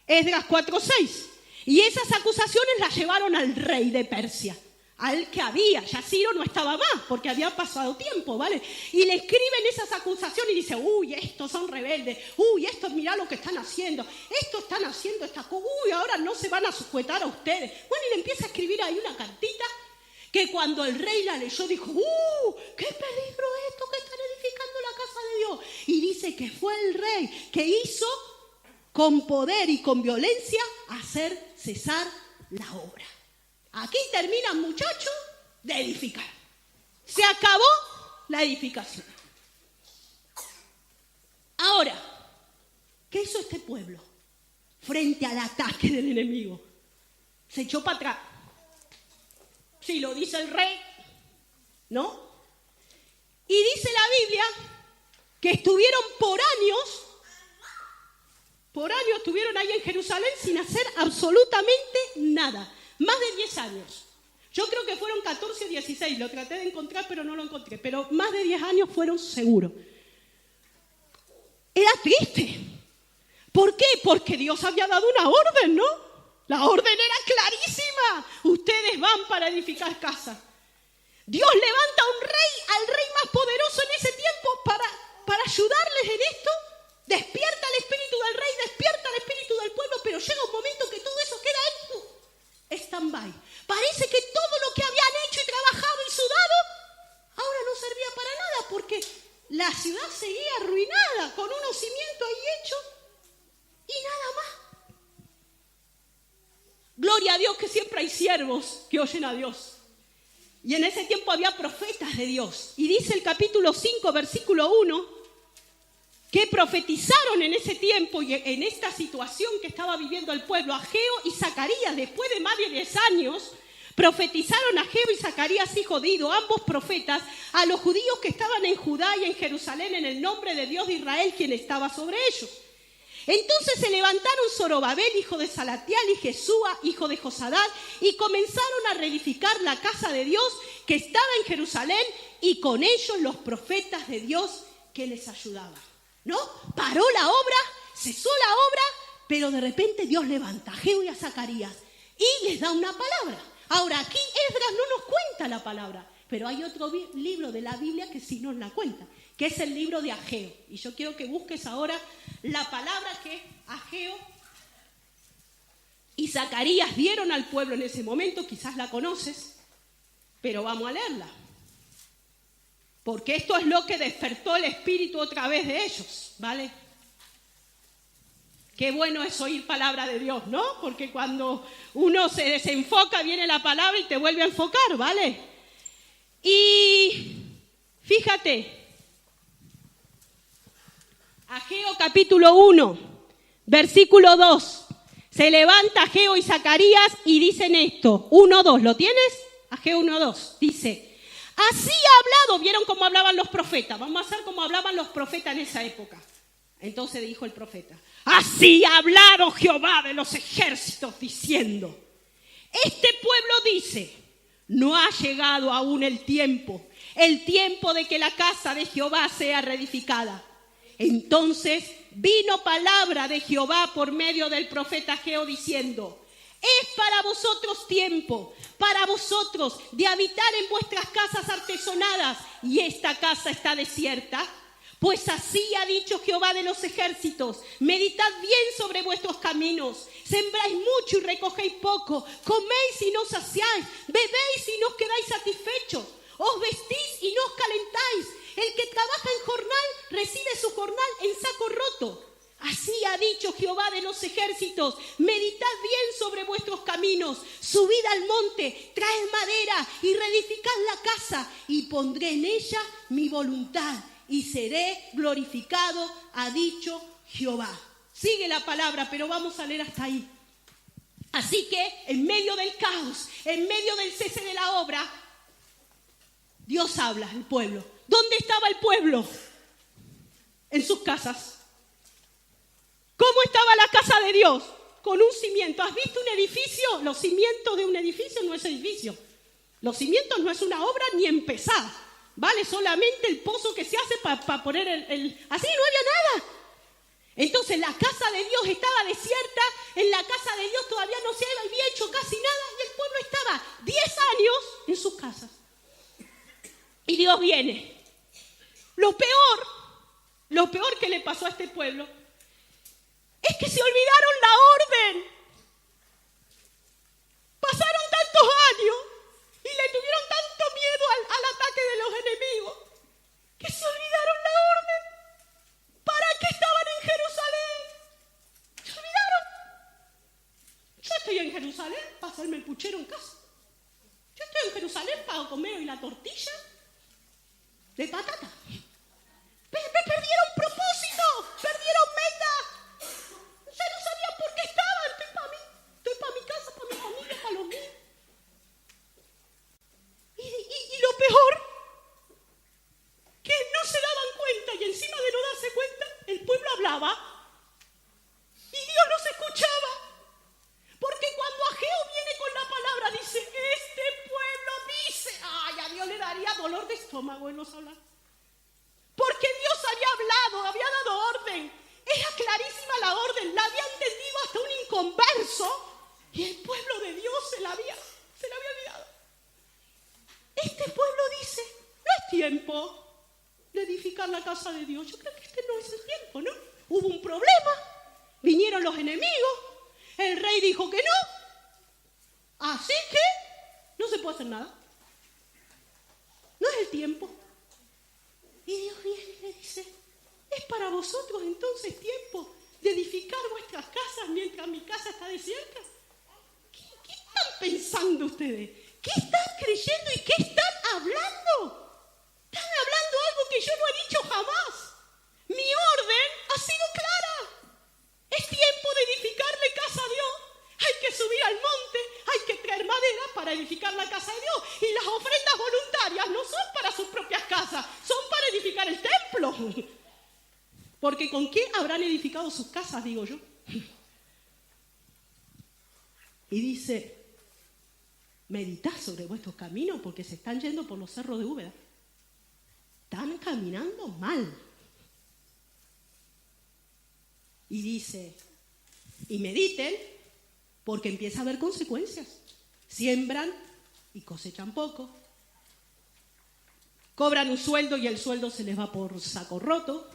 Esdras 4:6. Y esas acusaciones las llevaron al rey de Persia. Al que había, ya Ciro no estaba más, porque había pasado tiempo, ¿vale? Y le escriben esas acusaciones y dice, uy, estos son rebeldes, uy, estos mirá lo que están haciendo, estos están haciendo esta cosa, uy, ahora no se van a sujetar a ustedes. Bueno, y le empieza a escribir ahí una cartita que cuando el rey la leyó dijo, qué peligro esto que están edificando la casa de Dios. Y dice que fue el rey que hizo con poder y con violencia hacer cesar la obra. Aquí terminan, muchachos, de edificar. Se acabó la edificación. Ahora, ¿qué hizo este pueblo frente al ataque del enemigo? Se echó para atrás. Si lo dice el rey, ¿no? Y dice la Biblia que estuvieron por años estuvieron ahí en Jerusalén sin hacer absolutamente nada. Más de 10 años. Yo creo que fueron 14 o 16, lo traté de encontrar pero no lo encontré, pero más de 10 años fueron seguros. Era triste. ¿Por qué? Porque Dios había dado una orden, ¿no? La orden era clarísima. Ustedes van para edificar casa. Dios levanta a un rey, al rey más poderoso en ese tiempo para ayudarles en esto. Despierta el espíritu del rey, despierta el espíritu del pueblo, pero llega un momento que todo eso queda en stand-by. Parece que todo lo que habían hecho y trabajado y sudado ahora no servía para nada porque la ciudad seguía arruinada con unos cimientos ahí hechos y nada más. Gloria a Dios que siempre hay siervos que oyen a Dios. Y en ese tiempo había profetas de Dios. Y dice el capítulo 5, versículo 1, que profetizaron en ese tiempo y en esta situación que estaba viviendo el pueblo. Ageo y Zacarías, después de más de 10 años, profetizaron Ageo y Zacarías, hijo de Ido, ambos profetas, a los judíos que estaban en Judá y en Jerusalén en el nombre de Dios de Israel, quien estaba sobre ellos. Entonces se levantaron Zorobabel, hijo de Salatiel, y Jesúa, hijo de Josadad, y comenzaron a reedificar la casa de Dios que estaba en Jerusalén, y con ellos los profetas de Dios que les ayudaban. ¿No? Paró la obra, cesó la obra, pero de repente Dios levanta a Ageo y a Zacarías y les da una palabra. Ahora, aquí Esdras no nos cuenta la palabra, pero hay otro libro de la Biblia que sí nos la cuenta, que es el libro de Ageo. Y yo quiero que busques ahora la palabra que Ageo y Zacarías dieron al pueblo en ese momento. Quizás la conoces, pero vamos a leerla. Porque esto es lo que despertó el espíritu otra vez de ellos, ¿vale? Qué bueno es oír palabra de Dios, ¿no? Porque cuando uno se desenfoca viene la palabra y te vuelve a enfocar, ¿vale? Y fíjate, Ageo capítulo 1, versículo 2. Se levanta Ageo y Zacarías y dicen esto. 1-2, ¿lo tienes? Ageo 1-2, dice... Así ha hablado, ¿vieron cómo hablaban los profetas? Vamos a hacer como hablaban los profetas en esa época. Entonces dijo el profeta, así ha hablado Jehová de los ejércitos diciendo, este pueblo dice, no ha llegado aún el tiempo de que la casa de Jehová sea reedificada. Entonces vino palabra de Jehová por medio del profeta Ageo diciendo, es para vosotros tiempo, para vosotros de habitar en vuestras casas artesonadas, y esta casa está desierta. Pues así ha dicho Jehová de los ejércitos, meditad bien sobre vuestros caminos, sembráis mucho y recogéis poco, coméis y no saciáis, bebéis y no os quedáis satisfechos, os vestís y no os calentáis. El que trabaja en jornal recibe su jornal en saco roto. Así ha dicho Jehová de los ejércitos, meditad bien sobre vuestros caminos, subid al monte, traed madera y reedificad la casa, y pondré en ella mi voluntad, y seré glorificado, ha dicho Jehová. Sigue la palabra, pero vamos a leer hasta ahí. Así que, en medio del caos, en medio del cese de la obra, Dios habla al pueblo. ¿Dónde estaba el pueblo? En sus casas. ¿Cómo estaba la casa de Dios? Con un cimiento. ¿Has visto un edificio? Los cimientos de un edificio no es edificio. Los cimientos no es una obra ni empezar. Vale solamente el pozo que se hace para poner el... Así no había nada. Entonces la casa de Dios estaba desierta. En la casa de Dios todavía no se había hecho casi nada. Y el pueblo estaba 10 años en sus casas. Y Dios viene. Lo peor que le pasó a este pueblo es que se olvidaron la orden. Pasaron tantos años y le tuvieron tanto miedo al ataque de los enemigos que se olvidaron la orden. ¿Para qué estaban en Jerusalén? Se olvidaron. Yo estoy en Jerusalén para hacerme el puchero en casa. Yo estoy en Jerusalén para comer hoy la tortilla de patata. Perdieron propósito, perdieron meta. Ya no sabían por qué estaban. Estoy para mí, estoy para mi casa, para mi familia, para los míos. Y lo peor estómago en los hablar. Porque Dios había hablado, había dado orden. Era clarísima la orden, la había entendido hasta un inconverso y el pueblo de Dios se la había olvidado. Este pueblo dice, no es tiempo de edificar la casa de Dios. Yo creo que este no es el tiempo, ¿no? Hubo un problema, vinieron los enemigos, el rey dijo que no, así que no se puede hacer nada. No es el tiempo. Y Dios viene y le dice, ¿es para vosotros entonces tiempo de edificar vuestras casas mientras mi casa está desierta? ¿Qué están pensando ustedes? ¿Qué están creyendo y qué están hablando? Están hablando algo que yo no he dicho jamás. Mi orden ha sido clara. Es tiempo de edificarle casa a Dios. Hay que subir al monte, hay que traer madera para edificar la casa de Dios. Y las ofrendas voluntarias no son para sus propias casas, son para edificar el templo. Porque ¿con qué habrán edificado sus casas, digo yo? Y dice, meditad sobre vuestros caminos porque se están yendo por los cerros de Úbeda. Están caminando mal. Y dice, y mediten porque empieza a haber consecuencias. Siembran y cosechan poco. Cobran un sueldo y el sueldo se les va por saco roto.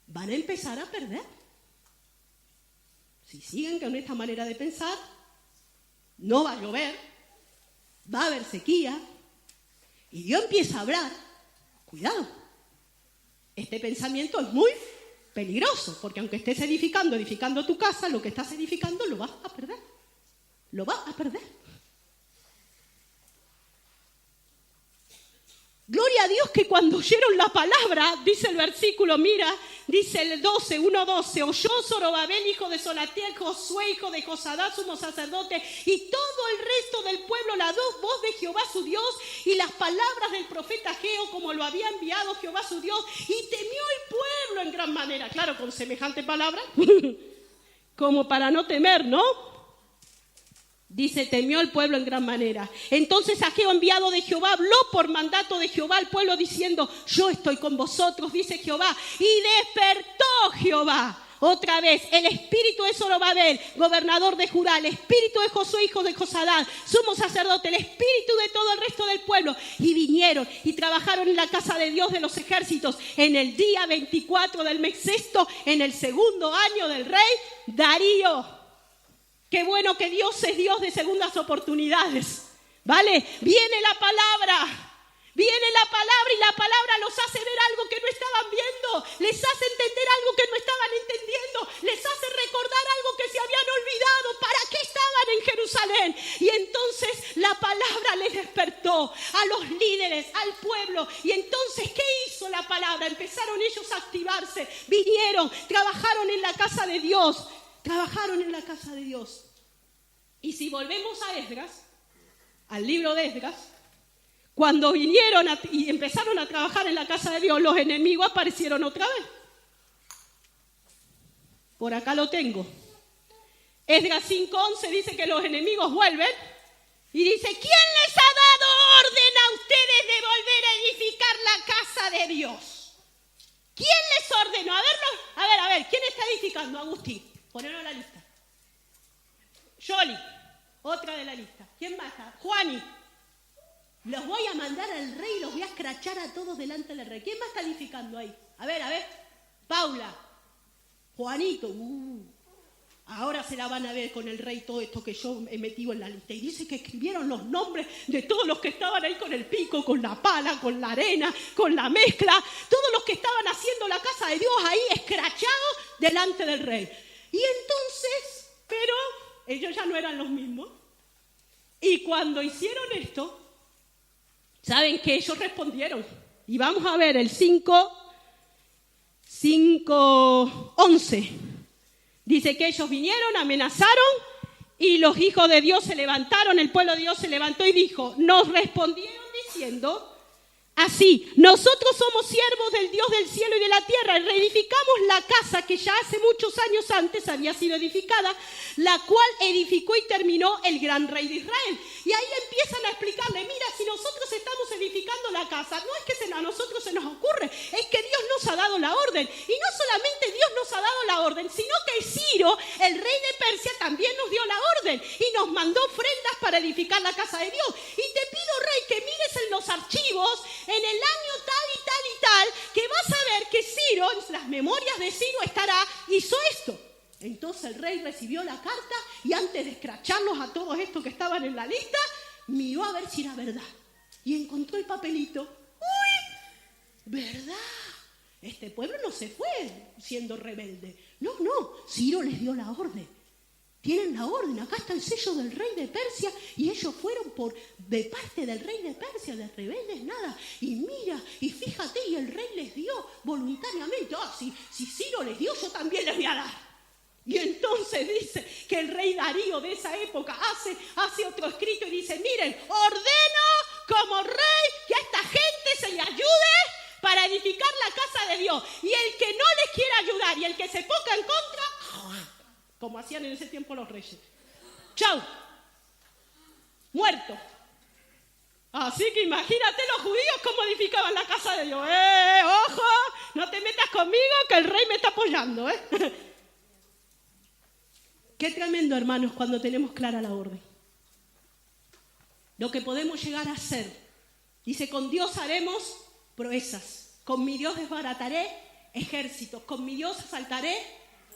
Van a empezar a perder. Si siguen con esta manera de pensar, no va a llover, va a haber sequía. Y Dios empieza a hablar. Cuidado. Este pensamiento es muy peligroso, porque aunque estés edificando tu casa, lo que estás edificando lo vas a perder. Lo vas a perder. Gloria a Dios que cuando oyeron la palabra, dice el versículo, mira, dice el 1:12, oyó Zorobabel, hijo de Solatiel, Josué, hijo de Josadá, sumo sacerdote, y todo el resto del pueblo, la voz de Jehová su Dios, y las palabras del profeta Ageo, como lo había enviado Jehová su Dios, y temió el pueblo en gran manera. Claro, con semejante palabra, como para no temer, ¿no? Dice, temió el pueblo en gran manera. Entonces Ageo, enviado de Jehová, habló por mandato de Jehová al pueblo diciendo, yo estoy con vosotros, dice Jehová. Y despertó Jehová otra vez el espíritu de Zorobabel, gobernador de Judá, el espíritu de Josué, hijo de Josadá, sumo sacerdote, el espíritu de todo el resto del pueblo. Y vinieron y trabajaron en la casa de Dios de los ejércitos en el día 24 del mes sexto, en el segundo año del rey Darío. Qué bueno que Dios es Dios de segundas oportunidades, ¿vale? Viene la palabra y la palabra los hace ver algo que no estaban viendo, les hace entender algo que no estaban entendiendo, les hace recordar algo que se habían olvidado, ¿para qué estaban en Jerusalén? Y entonces la palabra les despertó a los líderes, al pueblo, y entonces, ¿qué hizo la palabra? Empezaron ellos a activarse, vinieron, trabajaron en la casa de Dios. Trabajaron en la casa de Dios. Y si volvemos a Esdras, al libro de Esdras, cuando vinieron y empezaron a trabajar en la casa de Dios, los enemigos aparecieron otra vez. Por acá lo tengo. Esdras 5:11 dice que los enemigos vuelven y dice, ¿quién les ha dado orden a ustedes de volver a edificar la casa de Dios? ¿Quién les ordenó? A ver, ¿quién está edificando? Agustín. Ponelo en la lista. Yoli, otra de la lista. ¿Quién más está? Juani. Los voy a mandar al rey y los voy a escrachar a todos delante del rey. ¿Quién más está edificando ahí? A ver. Paula. Juanito. Ahora se la van a ver con el rey todo esto que yo he metido en la lista. Y dice que escribieron los nombres de todos los que estaban ahí con el pico, con la pala, con la arena, con la mezcla. Todos los que estaban haciendo la casa de Dios ahí escrachados delante del rey. Y entonces, pero ellos ya no eran los mismos. Y cuando hicieron esto, ¿saben qué? Ellos respondieron. Y vamos a ver el 5:11. Dice que ellos vinieron, amenazaron, y los hijos de Dios se levantaron, el pueblo de Dios se levantó y dijo, nos respondieron diciendo, Así, nosotros somos siervos del Dios del cielo y de la tierra, y reedificamos la casa que ya hace muchos años antes había sido edificada, la cual edificó y terminó el gran rey de Israel. Y ahí empiezan a explicarle, mira, si nosotros estamos edificando la casa, no es que a nosotros se nos ocurre, es que Dios nos ha dado la orden. Y no solamente Dios nos ha dado la orden, sino que Ciro, el rey de Persia, también nos dio la orden y nos mandó ofrendas para edificar la casa de Dios. Y te pido, rey, que mires en los archivos, en el año tal y tal y tal, que vas a ver que Ciro, en las memorias de Ciro hizo esto. Entonces el rey recibió la carta y antes de escracharlos a todos estos que estaban en la lista, miró a ver si era verdad. Y encontró el papelito. ¡Uy! ¿Verdad? Este pueblo no se fue siendo rebelde. No, Ciro les dio la orden. Tienen la orden, acá está el sello del rey de Persia y ellos fueron de parte del rey de Persia, de rebeldes, nada. Y mira, y fíjate, y el rey les dio voluntariamente. Si Ciro les dio, yo también les voy a dar. Y entonces dice que el rey Darío de esa época hace otro escrito y dice, miren, ordeno como rey que a esta gente se le ayude para edificar la casa de Dios. Y el que no les quiera ayudar y el que se ponga en contra, como hacían en ese tiempo los reyes. ¡Chau! Muerto. Así que imagínate los judíos cómo edificaban la casa de Dios. ¡Ojo! No te metas conmigo que el rey me está apoyando, Qué tremendo, hermanos, cuando tenemos clara la orden. Lo que podemos llegar a hacer. Dice, con Dios haremos proezas. Con mi Dios desbarataré ejércitos. Con mi Dios asaltaré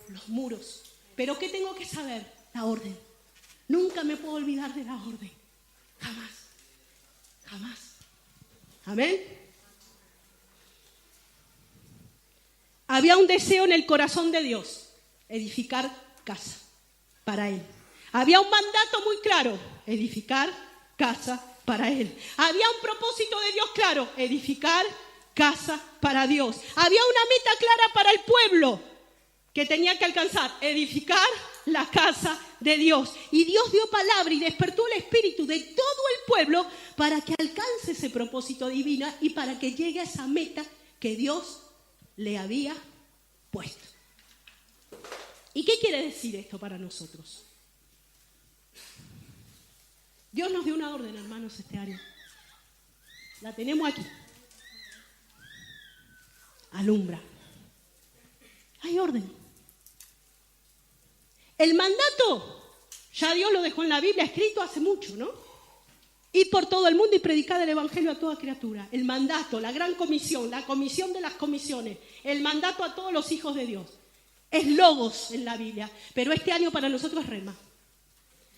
los muros. Pero ¿qué tengo que saber? La orden. Nunca me puedo olvidar de la orden. Jamás. Jamás. Amén. Había un deseo en el corazón de Dios. Edificar casa para Él. Había un mandato muy claro. Edificar casa para Él. Había un propósito de Dios claro. Edificar casa para Dios. Había una meta clara para el pueblo que tenía que alcanzar, edificar la casa de Dios. Y Dios dio palabra y despertó el espíritu de todo el pueblo para que alcance ese propósito divino y para que llegue a esa meta que Dios le había puesto. ¿Y qué quiere decir esto para nosotros? Dios nos dio una orden, hermanos, este año. La tenemos aquí. Alumbra. Hay orden. El mandato, ya Dios lo dejó en la Biblia escrito hace mucho, ¿no? Ir por todo el mundo y predicar el evangelio a toda criatura. El mandato, la gran comisión, la comisión de las comisiones, el mandato a todos los hijos de Dios. Es logos en la Biblia, pero este año para nosotros es rema.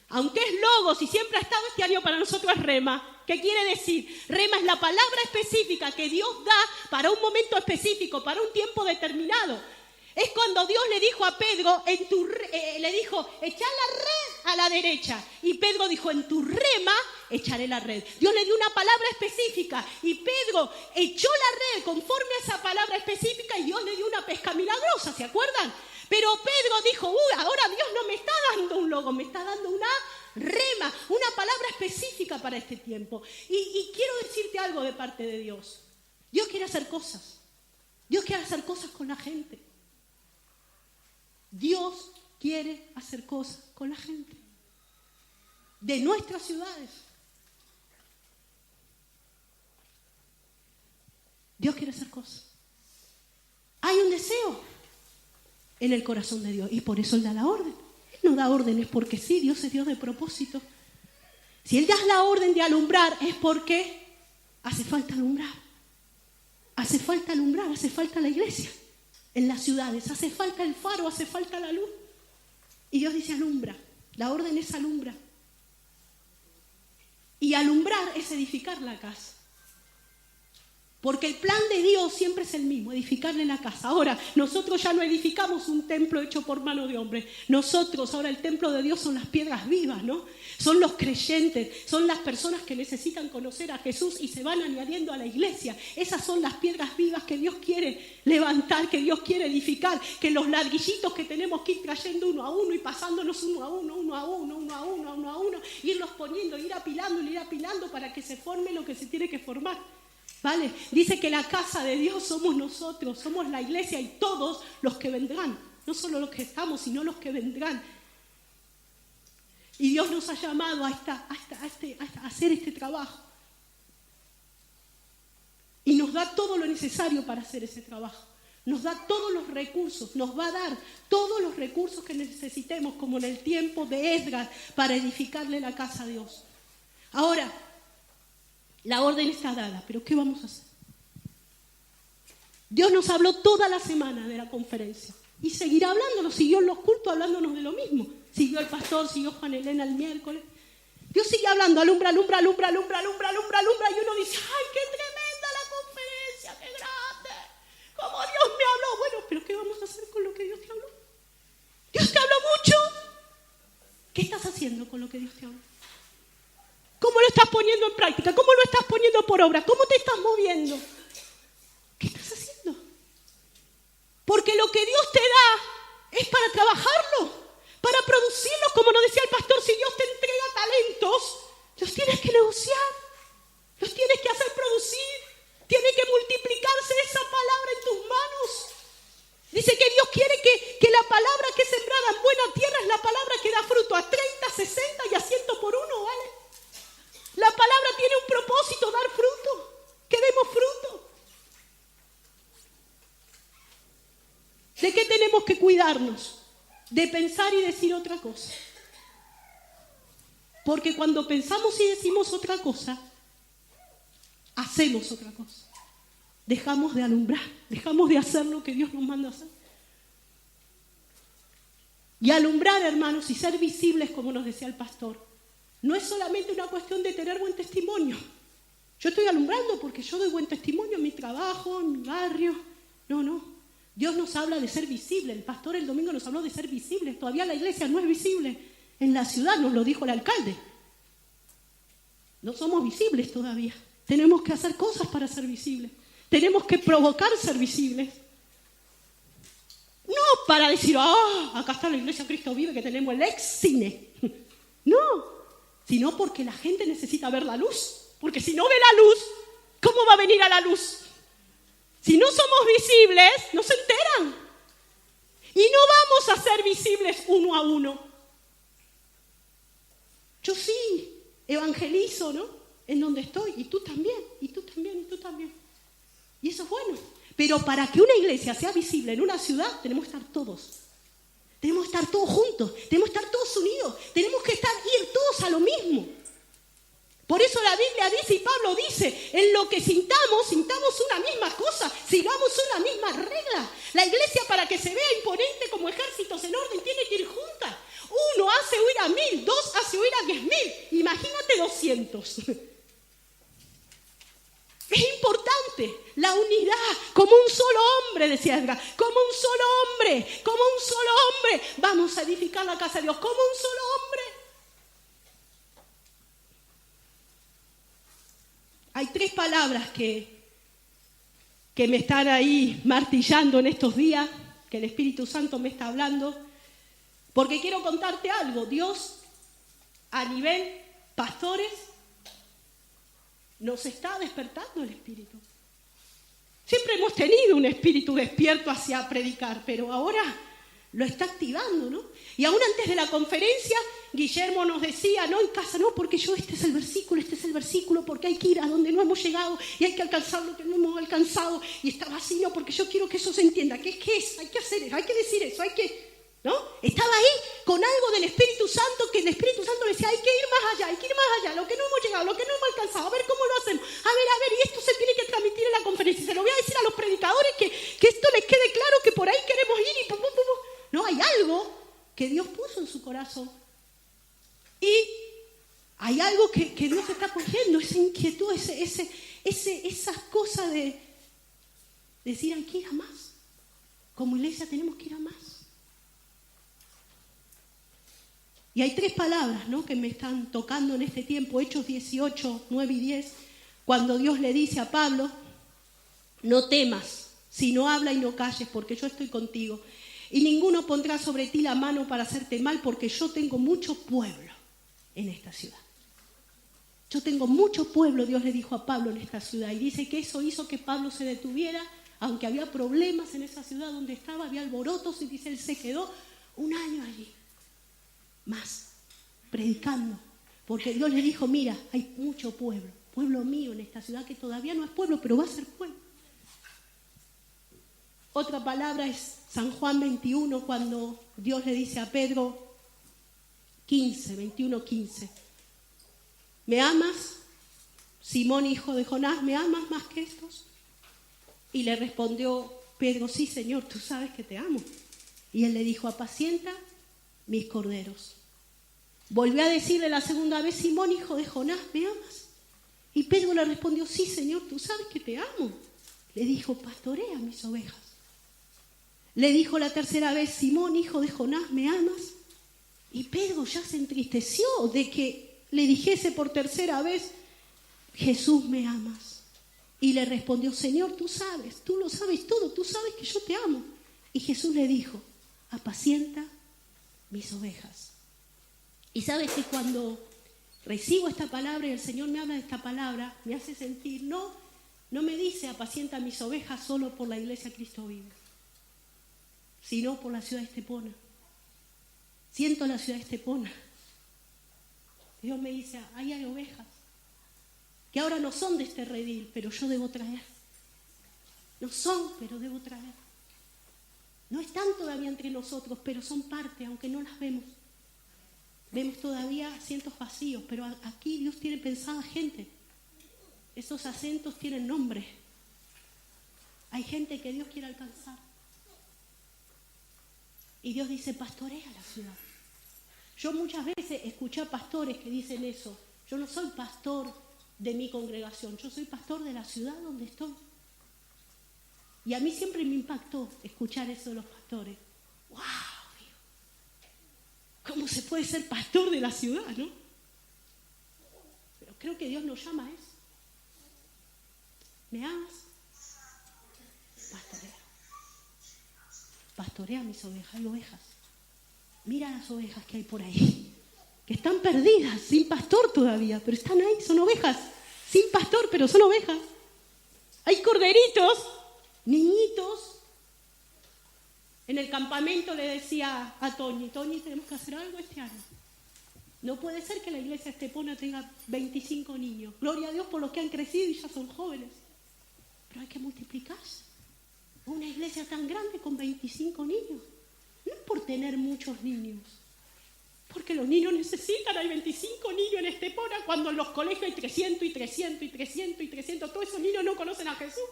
Aunque es logos y siempre ha estado, este año para nosotros es rema. ¿Qué quiere decir? Rema es la palabra específica que Dios da para un momento específico, para un tiempo determinado. Es cuando Dios le dijo a Pedro, le dijo, echá la red a la derecha. Y Pedro dijo, en tu rema echaré la red. Dios le dio una palabra específica y Pedro echó la red conforme a esa palabra específica y Dios le dio una pesca milagrosa, ¿se acuerdan? Pero Pedro dijo, ahora Dios no me está dando un logo, me está dando una rema, una palabra específica para este tiempo. Y quiero decirte algo de parte de Dios. Dios quiere hacer cosas. Dios quiere hacer cosas con la gente. Dios quiere hacer cosas con la gente de nuestras ciudades. Dios quiere hacer cosas. Hay un deseo en el corazón de Dios y por eso Él da la orden. Él no da órdenes porque sí, Dios es Dios de propósito. Si Él da la orden de alumbrar es porque hace falta alumbrar. Hace falta alumbrar, hace falta la iglesia. En las ciudades, hace falta el faro, hace falta la luz. Y Dios dice alumbra, la orden es alumbra. Y alumbrar es edificar la casa. Porque el plan de Dios siempre es el mismo, edificarle la casa. Ahora, nosotros ya no edificamos un templo hecho por mano de hombre. Nosotros, ahora el templo de Dios son las piedras vivas, ¿no? Son los creyentes, son las personas que necesitan conocer a Jesús y se van añadiendo a la iglesia. Esas son las piedras vivas que Dios quiere levantar, que Dios quiere edificar, que los ladrillitos que tenemos que ir trayendo uno a uno y pasándonos uno a uno, irlos poniendo, ir apilando para que se forme lo que se tiene que formar. ¿Vale? Dice que la casa de Dios somos nosotros, somos la iglesia y todos los que vendrán. No solo los que estamos, sino los que vendrán. Y Dios nos ha llamado a hacer este trabajo. Y nos da todo lo necesario para hacer ese trabajo. Nos da todos los recursos, nos va a dar todos los recursos que necesitemos, como en el tiempo de Esdras, para edificarle la casa a Dios. Ahora, la orden está dada, pero ¿qué vamos a hacer? Dios nos habló toda la semana de la conferencia y seguirá hablándonos, siguió en los cultos hablándonos de lo mismo. Siguió el pastor, siguió Juan Elena el miércoles. Dios sigue hablando, alumbra, alumbra, alumbra, alumbra, alumbra, alumbra, alumbra, y uno dice, ¡ay, qué tremenda la conferencia, qué grande! ¡Cómo Dios me habló! Bueno, pero ¿qué vamos a hacer con lo que Dios te habló? ¿Dios te habló mucho? ¿Qué estás haciendo con lo que Dios te habló? ¿Cómo lo estás poniendo en práctica? ¿Cómo lo estás poniendo por obra? ¿Cómo te estás moviendo? ¿Qué estás haciendo? Porque lo que Dios te da es para trabajarlo, para producirlo. Como nos decía el pastor, si Dios te entrega talentos, los tienes que negociar, los tienes que hacer producir, tiene que multiplicarse esa palabra en tus manos. Dice que Dios quiere que la palabra que es sembrada en buena tierra es la palabra que da fruto a 30, 60 y a 100 por uno, ¿vale? La palabra tiene un propósito, dar fruto, que demos fruto. ¿De qué tenemos que cuidarnos? De pensar y decir otra cosa. Porque cuando pensamos y decimos otra cosa, hacemos otra cosa. Dejamos de alumbrar, dejamos de hacer lo que Dios nos manda hacer. Y alumbrar, hermanos, y ser visibles, como nos decía el pastor, no es solamente una cuestión de tener buen testimonio. Yo estoy alumbrando porque yo doy buen testimonio en mi trabajo, en mi barrio. No. Dios nos habla de ser visible. El pastor el domingo nos habló de ser visibles. Todavía la iglesia no es visible. En la ciudad nos lo dijo el alcalde. No somos visibles todavía. Tenemos que hacer cosas para ser visibles. Tenemos que provocar ser visibles. No para decir, acá está la iglesia Cristo Vive, que tenemos el ex cine. No. Sino porque la gente necesita ver la luz. Porque si no ve la luz, ¿cómo va a venir a la luz? Si no somos visibles, no se enteran. Y no vamos a ser visibles uno a uno. Yo sí evangelizo, ¿no? En donde estoy. Y tú también, y tú también, y tú también. Y eso es bueno. Pero para que una iglesia sea visible en una ciudad, tenemos que estar todos. Tenemos que estar todos juntos, tenemos que estar todos unidos, tenemos que ir todos a lo mismo. Por eso la Biblia dice y Pablo dice, en lo que sintamos una misma cosa, sigamos una misma regla. La iglesia, para que se vea imponente como ejércitos en orden, tiene que ir juntas. Uno hace huir a 1000, dos hace huir a 10.000, imagínate 200. Es importante la unidad, como un solo hombre, decía Edgar, como un solo hombre, vamos a edificar la casa de Dios, como un solo hombre. Hay 3 palabras que me están ahí martillando en estos días, que el Espíritu Santo me está hablando, porque quiero contarte algo. Dios, a nivel pastores, nos está despertando el espíritu. Siempre hemos tenido un espíritu despierto hacia predicar, pero ahora lo está activando, ¿no? Y aún antes de la conferencia, Guillermo nos decía, no en casa, no, porque este es el versículo, porque hay que ir a donde no hemos llegado y hay que alcanzar lo que no hemos alcanzado. Y estaba así, no, porque yo quiero que eso se entienda. ¿Qué es? Hay que hacer eso, hay que decir eso, ¿no? Estaba ahí con algo del Espíritu Santo, que el Espíritu Santo le decía, hay que ir más allá, lo que no hemos llegado, lo que no hemos alcanzado, a ver cómo lo hacemos, a ver, y esto se tiene que transmitir en la conferencia, se lo voy a decir a los predicadores que esto les quede claro, que por ahí queremos ir y pum. No, hay algo que Dios puso en su corazón y hay algo que Dios está poniendo, esa inquietud, esas cosas de decir, hay que ir a más, como iglesia tenemos que ir a más. Y hay 3 palabras, ¿no?, que me están tocando en este tiempo. Hechos 18, 9 y 10, cuando Dios le dice a Pablo, no temas, sino habla y no calles, porque yo estoy contigo. Y ninguno pondrá sobre ti la mano para hacerte mal, porque yo tengo mucho pueblo en esta ciudad. Yo tengo mucho pueblo, Dios le dijo a Pablo en esta ciudad. Y dice que eso hizo que Pablo se detuviera, aunque había problemas en esa ciudad donde estaba, había alborotos, y dice, él se quedó un año allí, más, predicando. Porque Dios le dijo, mira, hay mucho pueblo, pueblo mío en esta ciudad que todavía no es pueblo, pero va a ser pueblo. Otra palabra es San Juan 21, cuando Dios le dice a Pedro, 21:15. ¿Me amas, Simón, hijo de Jonás? ¿Me amas más que estos? Y le respondió Pedro, sí, Señor, tú sabes que te amo. Y él le dijo, apacienta mis corderos. Volvió a decirle la segunda vez, Simón, hijo de Jonás, ¿me amas? Y Pedro le respondió, sí, Señor, tú sabes que te amo. Le dijo, pastorea mis ovejas. Le dijo la tercera vez, Simón, hijo de Jonás, ¿me amas? Y Pedro ya se entristeció de que le dijese por tercera vez, Jesús, ¿me amas? Y le respondió, Señor, tú sabes, tú lo sabes todo, tú sabes que yo te amo. Y Jesús le dijo, apacienta mis ovejas. Y sabes que cuando recibo esta palabra y el Señor me habla de esta palabra, me hace sentir, no me dice apacienta mis ovejas solo por la iglesia Cristo Vive, sino por la ciudad de Estepona. Siento la ciudad de Estepona. Dios me dice, ahí hay ovejas que ahora no son de este redil, pero yo debo traer. No son, pero debo traer. No están todavía entre nosotros, pero son parte, aunque no las vemos. Vemos todavía asientos vacíos, pero aquí Dios tiene pensada gente. Esos asientos tienen nombre. Hay gente que Dios quiere alcanzar. Y Dios dice, pastorea la ciudad. Yo muchas veces escuché a pastores que dicen eso. Yo no soy pastor de mi congregación, yo soy pastor de la ciudad donde estoy. Y a mí siempre me impactó escuchar eso de los pastores. ¡Wow! ¿Cómo se puede ser pastor de la ciudad, no? Pero creo que Dios nos llama a eso. ¿Me amas? Pastorea. Pastorea mis ovejas. Hay ovejas. Mira las ovejas que hay por ahí, que están perdidas, sin pastor todavía, pero están ahí, son ovejas, sin pastor, pero son ovejas. Hay corderitos, niñitos. En el campamento le decía a Toñi, tenemos que hacer algo este año. No puede ser que la iglesia Estepona tenga 25 niños. Gloria a Dios por los que han crecido y ya son jóvenes. Pero hay que multiplicarse. Una iglesia tan grande con 25 niños. No es por tener muchos niños, porque los niños necesitan, hay 25 niños en Estepona, cuando en los colegios hay 300 y 300 y 300 y 300, todos esos niños no conocen a Jesús,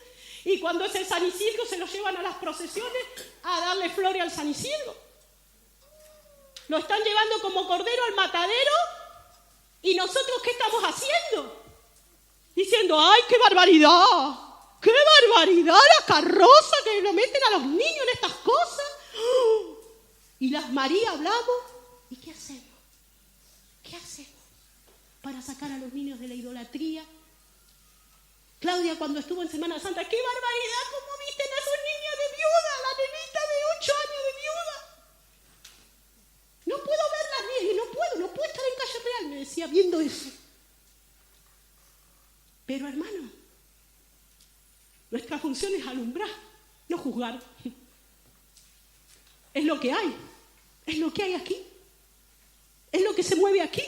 y cuando es el San Isidro se los llevan a las procesiones a darle flores al San Isidro. Lo están llevando como cordero al matadero, y nosotros ¿qué estamos haciendo? Diciendo, ¡ay, qué barbaridad! ¡Qué barbaridad la carroza que lo meten a los niños en estas cosas! Y las María hablamos, ¿y qué hacemos? ¿Qué hacemos para sacar a los niños de la idolatría? Claudia, cuando estuvo en Semana Santa, ¡qué barbaridad! ¿Cómo visten a esos niños de viuda? La nenita de 8 años de viuda. No puedo verlas bien, no puedo estar en Calle Real, me decía, viendo eso. Pero hermano, nuestra función es alumbrar, no juzgar. Es lo que hay. Es lo que hay aquí. Es lo que se mueve aquí.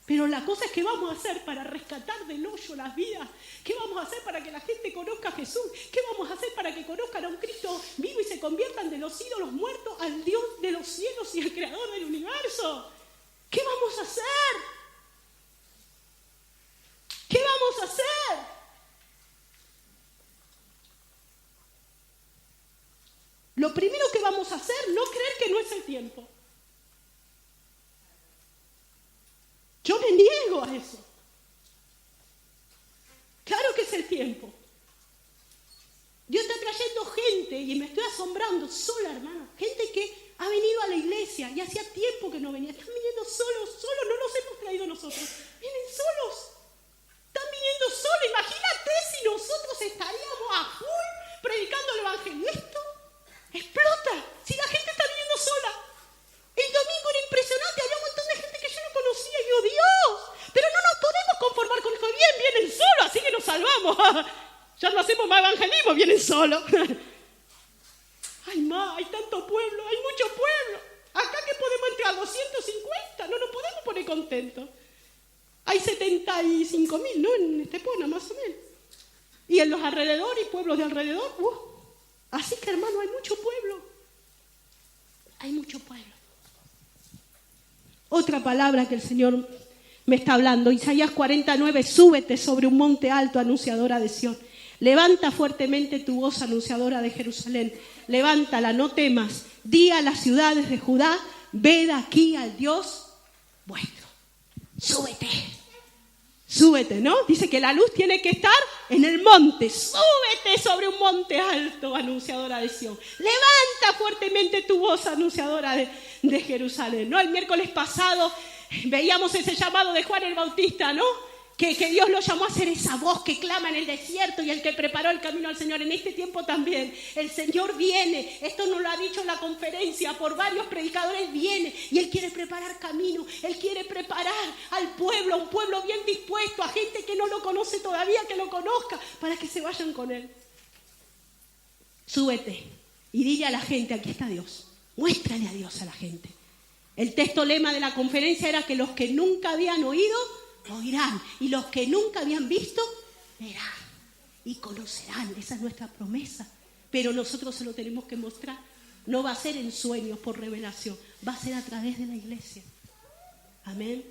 Pero la cosa es que vamos a hacer para rescatar del hoyo las vidas. ¿Qué vamos a hacer para que la gente conozca a Jesús? ¿Qué vamos a hacer para que conozcan a un Cristo vivo y se conviertan de los ídolos muertos al Dios de los cielos y al Creador del universo? ¿Qué vamos a hacer? ¿Qué vamos a hacer? Lo primero que vamos a hacer, no creer que no es el tiempo. Yo me niego a eso. Claro que es el tiempo. Dios está trayendo gente, y me estoy asombrando sola, hermano. Gente que ha venido a la iglesia y hacía tiempo que no venía. Están viniendo solos, no los hemos traído nosotros. Vienen solos. Están viniendo solos. Imagínate si nosotros estaríamos a full predicando el evangelio. Esto explota. Si la gente está viniendo sola. El domingo era impresionante. Había un montón de gente que yo no conocía. Y yo, Dios, pero no nos podemos conformar Ya no hacemos más evangelismo, vienen solos. Ay, ma, hay tanto pueblo, hay mucho pueblo. Acá que podemos entrar 250, no nos podemos poner contentos. Hay 75.000, ¿no? En Estepona, más o menos. Y en los alrededores y pueblos de alrededor. Así que, hermano, hay mucho pueblo. Hay mucho pueblo. Otra palabra que el Señor me está hablando. Isaías 49, súbete sobre un monte alto, anunciadora de Sión. Levanta fuertemente tu voz, anunciadora de Jerusalén. Levántala, no temas. Di a las ciudades de Judá, ved aquí al Dios vuestro. Súbete. Súbete, ¿no? Dice que la luz tiene que estar en el monte. Súbete sobre un monte alto, anunciadora de Sión. Levanta fuertemente tu voz, anunciadora de Jerusalén, ¿no? El miércoles pasado veíamos ese llamado de Juan el Bautista, ¿no? Que Dios lo llamó a ser esa voz que clama en el desierto y el que preparó el camino al Señor. En este tiempo también el Señor viene, esto nos lo ha dicho en la conferencia por varios predicadores, viene y Él quiere preparar camino, Él quiere preparar al pueblo, un pueblo bien dispuesto, a gente que no lo conoce todavía, que lo conozca, para que se vayan con Él. Súbete y dile a la gente, aquí está Dios, muéstrale a Dios a la gente. El texto lema de la conferencia era que los que nunca habían oído, oirán, y los que nunca habían visto, verán y conocerán. Esa es nuestra promesa, pero nosotros se lo tenemos que mostrar. No va a ser en sueños por revelación, va a ser a través de la iglesia. Amén.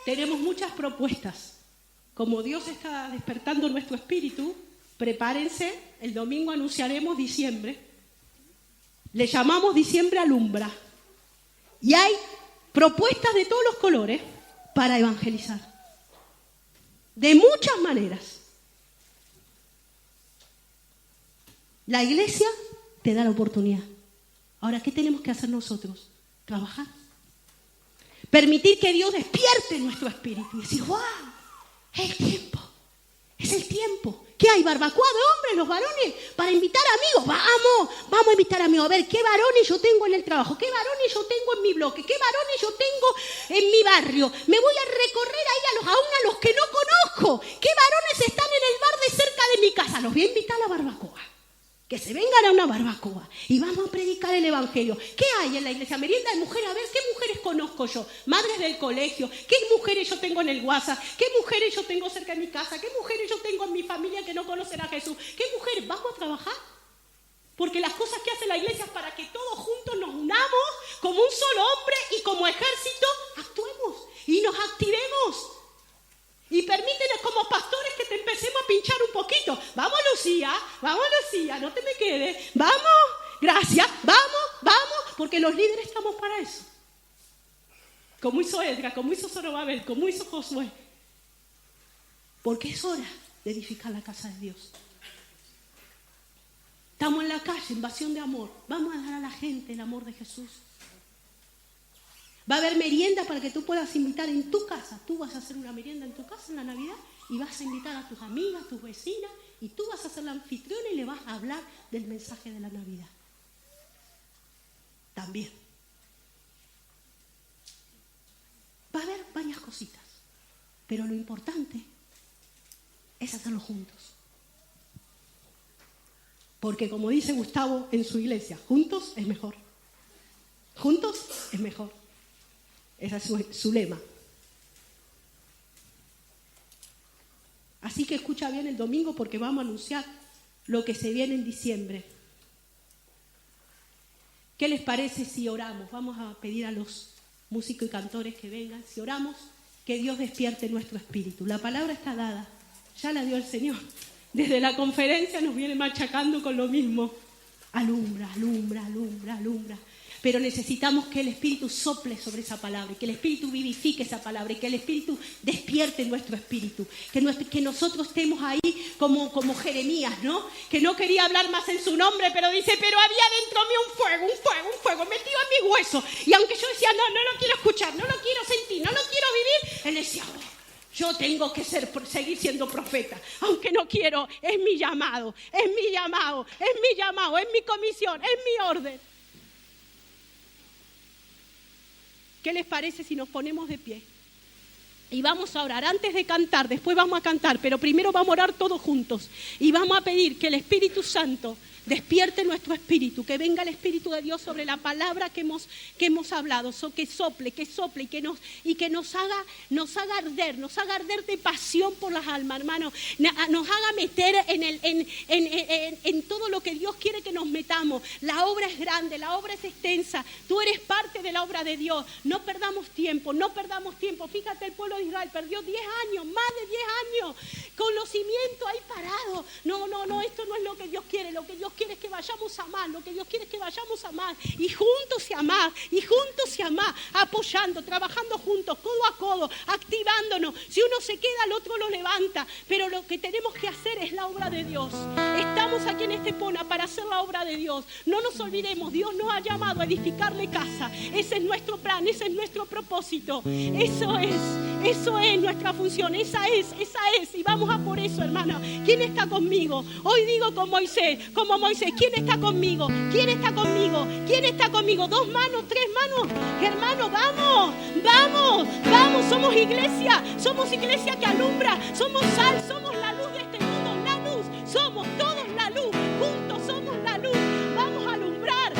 Tenemos muchas propuestas. Como Dios está despertando nuestro espíritu, prepárense, el domingo anunciaremos diciembre. Le llamamos diciembre alumbra. Y hay propuestas de todos los colores para evangelizar. De muchas maneras. La iglesia te da la oportunidad. Ahora, ¿qué tenemos que hacer nosotros? Trabajar. Permitir que Dios despierte nuestro espíritu y decir, ¡wow! Es el tiempo. Es el tiempo. ¿Qué hay? ¿Barbacoa de hombres, los varones? Para invitar amigos. Vamos a invitar amigos. A ver, ¿qué varones yo tengo en el trabajo? ¿Qué varones yo tengo en mi bloque? ¿Qué varones yo tengo en mi barrio? Me voy a recorrer ahí aún a los que no conozco. ¿Qué varones están en el bar de cerca de mi casa? Los voy a invitar a la barbacoa. Que se vengan a una barbacoa y vamos a predicar el evangelio. ¿Qué hay en la iglesia? Merienda de mujeres. A ver, ¿qué mujeres conozco yo? Madres del colegio. ¿Qué mujeres yo tengo en el WhatsApp? ¿Qué mujeres yo tengo cerca de mi casa? ¿Qué mujeres yo tengo en mi familia que no conocen a Jesús? ¿Qué mujeres? Vamos a trabajar. Porque las cosas que hace la iglesia es para que todos juntos nos unamos como un solo hombre y como ejército actuemos y nos activemos. Y permítenos como pastores que te empecemos a pinchar un poquito. Vamos Lucía, no te me quedes. Vamos, gracias, vamos, porque los líderes estamos para eso. Como hizo Edgar, como hizo Zorobabel, como hizo Josué. Porque es hora de edificar la casa de Dios. Estamos en la calle, invasión de amor. Vamos a dar a la gente el amor de Jesús. Va a haber merienda para que tú puedas invitar en tu casa. Tú vas a hacer una merienda en tu casa en la Navidad y vas a invitar a tus amigas, tus vecinas, y tú vas a ser la anfitriona y le vas a hablar del mensaje de la Navidad. También. Va a haber varias cositas, pero lo importante es hacerlo juntos. Porque como dice Gustavo en su iglesia, juntos es mejor. Juntos es mejor. Ese es su lema. Así que escucha bien el domingo porque vamos a anunciar lo que se viene en diciembre. ¿Qué les parece si oramos? Vamos a pedir a los músicos y cantores que vengan. Si oramos, que Dios despierte nuestro espíritu. La palabra está dada. Ya la dio el Señor. Desde la conferencia nos viene machacando con lo mismo. Alumbra, alumbra, alumbra, alumbra. Pero necesitamos que el Espíritu sople sobre esa palabra, que el Espíritu vivifique esa palabra y que el Espíritu despierte nuestro espíritu. Que nosotros estemos ahí como Jeremías, ¿no? Que no quería hablar más en su nombre, pero dice, pero había dentro de mí un fuego metido en mi hueso. Y aunque yo decía, no lo quiero escuchar, no lo quiero sentir, no lo quiero vivir, él decía, yo tengo que seguir siendo profeta, aunque no quiero, es mi llamado, es mi comisión, es mi orden. ¿Qué les parece si nos ponemos de pie? Y vamos a orar antes de cantar, después vamos a cantar, pero primero vamos a orar todos juntos. Y vamos a pedir que el Espíritu Santo despierte nuestro espíritu, que venga el Espíritu de Dios sobre la palabra que hemos hablado, que sople y que nos haga arder de pasión por las almas, hermano. Nos haga meter en todo lo que Dios quiere que nos metamos. La obra es grande, la obra es extensa. Tú eres parte de la obra de Dios. No perdamos tiempo. Fíjate, el pueblo de Israel perdió 10 años, más de 10 años, con los cimientos ahí parados. No, esto no es lo que Dios quiere. Lo que Dios quiere es que vayamos a amar, y juntos y amar, apoyando, trabajando juntos, codo a codo, activándonos. Si uno se queda, el otro lo levanta, pero lo que tenemos que hacer es la obra de Dios. Estamos aquí en Estepona para hacer la obra de Dios. No nos olvidemos, Dios nos ha llamado a edificarle casa. Ese es nuestro plan, ese es nuestro propósito. Eso es nuestra función, esa es, y vamos a por eso, hermana. ¿Quién está conmigo? Hoy digo como Moisés, ¿quién está conmigo? ¿Quién está conmigo? ¿Quién está conmigo? 2 manos, 3 manos, hermano, vamos, somos iglesia que alumbra, somos sal, somos la luz de este mundo, la luz, somos todos la luz, juntos somos la luz. Vamos a alumbrar,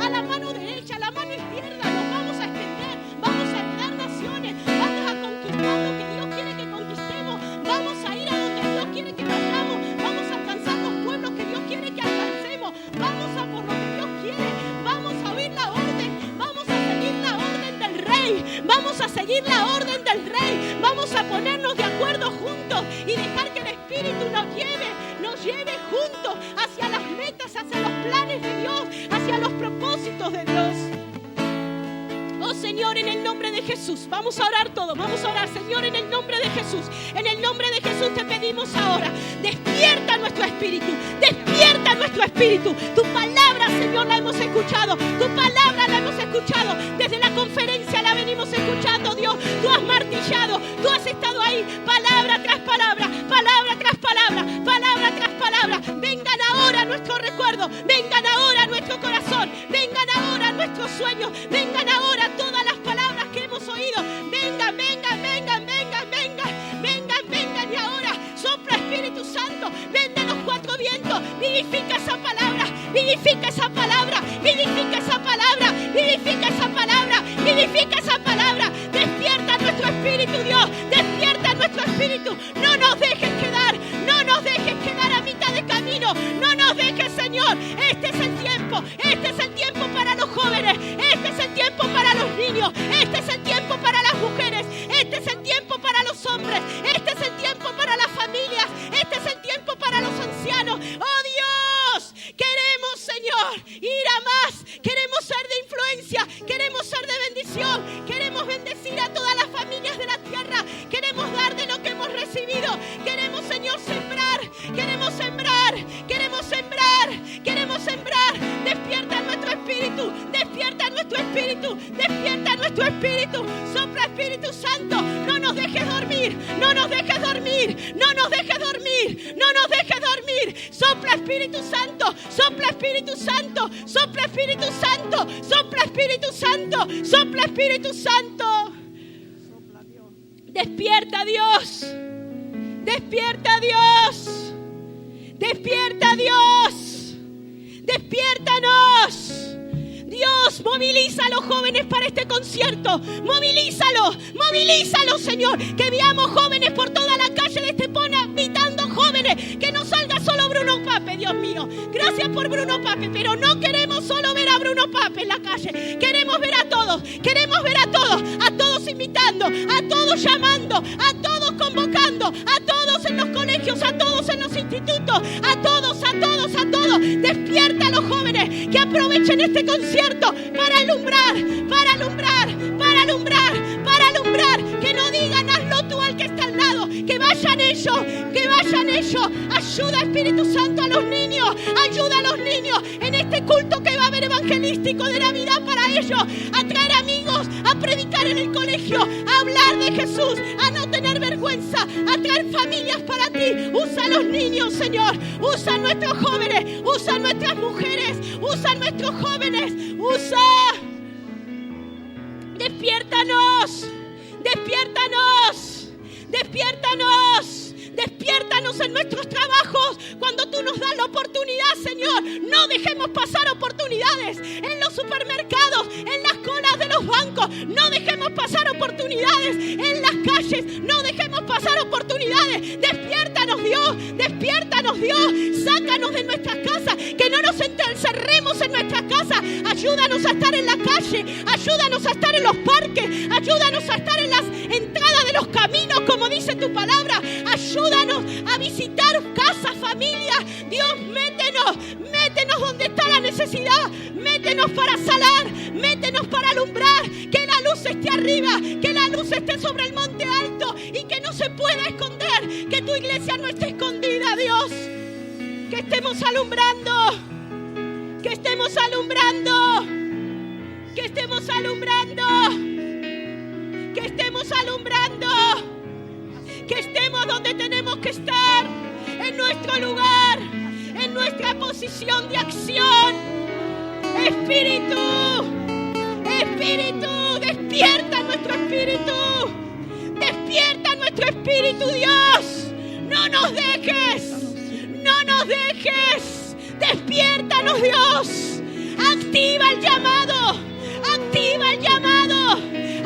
a la mano derecha, a la mano izquierda, nos vamos a extender, vamos a heredar naciones, vamos a conquistar lo que Dios quiere que conquistemos, vamos a ir a donde Dios quiere que vayamos, vamos a alcanzar los pueblos que Dios quiere que alcancemos, vamos a por lo que Dios quiere, vamos a oír la orden, vamos a seguir la orden del Rey, vamos a ponernos de acuerdo juntos y dejar que el Espíritu nos lleve juntos hacia las metas, hacia los planes de Dios, hacia los propósitos de Dios. Oh Señor, en el nombre de Jesús, vamos a orar todos, Señor, en el nombre de Jesús te pedimos ahora, despierta nuestro espíritu, tu palabra, Señor, la hemos escuchado, desde la conferencia la venimos escuchando, Dios, tú has martillado, tú has estado ahí, palabra tras palabra, vengan ahora nuestros recuerdos, vengan ahora nuestro corazón, vengan ahora nuestros sueños, vengan ahora todas las palabras que hemos oído, vengan, y ahora sopla Espíritu Santo, ven de los 4 vientos, vivifica esa palabra, despierta nuestro espíritu, Dios, no nos dejes quedar a mitad de camino, no nos dejes, Señor. Este es el tiempo para los jóvenes, este es el tiempo para los niños, este es el tiempo para las mujeres, este es el tiempo para los hombres, este es el tiempo para las familias, este es el tiempo para los ancianos. Oh Dios, queremos, Señor, ir a más, queremos ser de influencia, queremos ser de bendición, queremos bendecir a todas las familias de la tierra, queremos dar de lo que hemos recibido, queremos, Señor, sembrar, despierta nuestro espíritu, sopla Espíritu Santo, no nos dejes dormir, sopla Espíritu Santo, despierta Dios, despiértanos. Dios, moviliza a los jóvenes para este concierto. Movilízalo, Señor. Que veamos jóvenes por toda la calle de Estepona, invitando jóvenes. Que no salga solo Bruno Pape, Dios mío. Gracias por Bruno Pape, pero no queremos solo ver a Bruno Pape en la calle. Queremos ver a todos invitando, a todos llamando, a todos convocando, a todos en los colegios, a todos en los institutos, a todos. Despierta a los jóvenes que aprovechen este concierto para alumbrar, que no digan hazlo tú al que está al lado, que vayan ellos. Ayuda, Espíritu Santo, a los niños en este culto que va a haber evangelístico de Navidad para ellos, a traer amigos, a predicar en el colegio, a hablar de Jesús, a no tener vergüenza, a traer familias para ti. Usa a los niños, Señor, usa a nuestros jóvenes, usa a nuestras mujeres, usa a nuestros jóvenes, Despiértanos, despiértanos, despiértanos. Despiértanos en nuestros trabajos cuando tú nos das la oportunidad, Señor. No dejemos pasar oportunidades en los supermercados, en las colas de los bancos. No dejemos pasar oportunidades en las calles. No dejemos pasar oportunidades. Despiértanos, Dios. Despiértanos, Dios. Sácanos de nuestras casas. Que no nos encerremos en nuestras casas. Ayúdanos a estar en la calle. Ayúdanos a estar en los parques. Ayúdanos a estar en las entradas de los caminos, como dice tu palabra. Ayúdanos a visitar casas, familias. Dios, métenos donde está la necesidad. Métenos para sanar, métenos para alumbrar. Que la luz esté arriba, que la luz esté sobre el monte alto y que no se pueda esconder. Que tu iglesia no esté escondida, Dios. Que estemos alumbrando, que estemos alumbrando, que estemos alumbrando, que estemos alumbrando. Que estemos donde tenemos que estar, en nuestro lugar, en nuestra posición de acción. Espíritu, Espíritu, despierta nuestro espíritu. Despierta nuestro espíritu, Dios. No nos dejes, no nos dejes. Despiértanos, Dios. Activa el llamado, activa el llamado,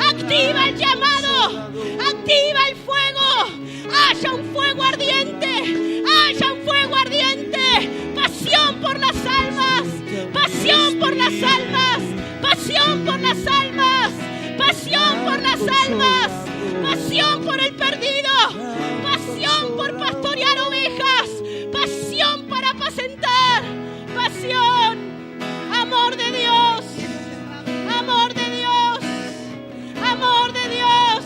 activa el llamado, activa el fuego. Haya un fuego ardiente, haya un fuego ardiente. Pasión por las almas, pasión por las almas, pasión por las almas, pasión por las almas, pasión por el perdido, pasión por pastorear ovejas, pasión para apacentar, pasión, amor de Dios, amor de Dios, amor de Dios,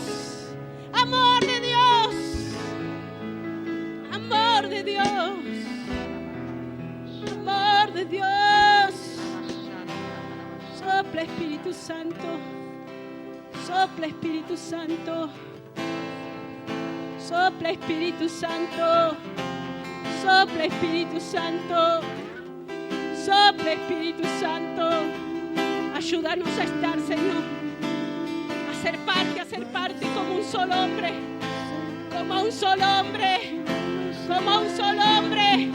amor de Dios, amor de Dios, amor de Dios. Sopla, Espíritu Santo, sopla, Espíritu Santo, sopla, Espíritu Santo, sopla, Espíritu Santo, sopla, Espíritu Santo. Ayúdanos a estar, Señor, a ser parte como un solo hombre, como un solo hombre, como un solo hombre.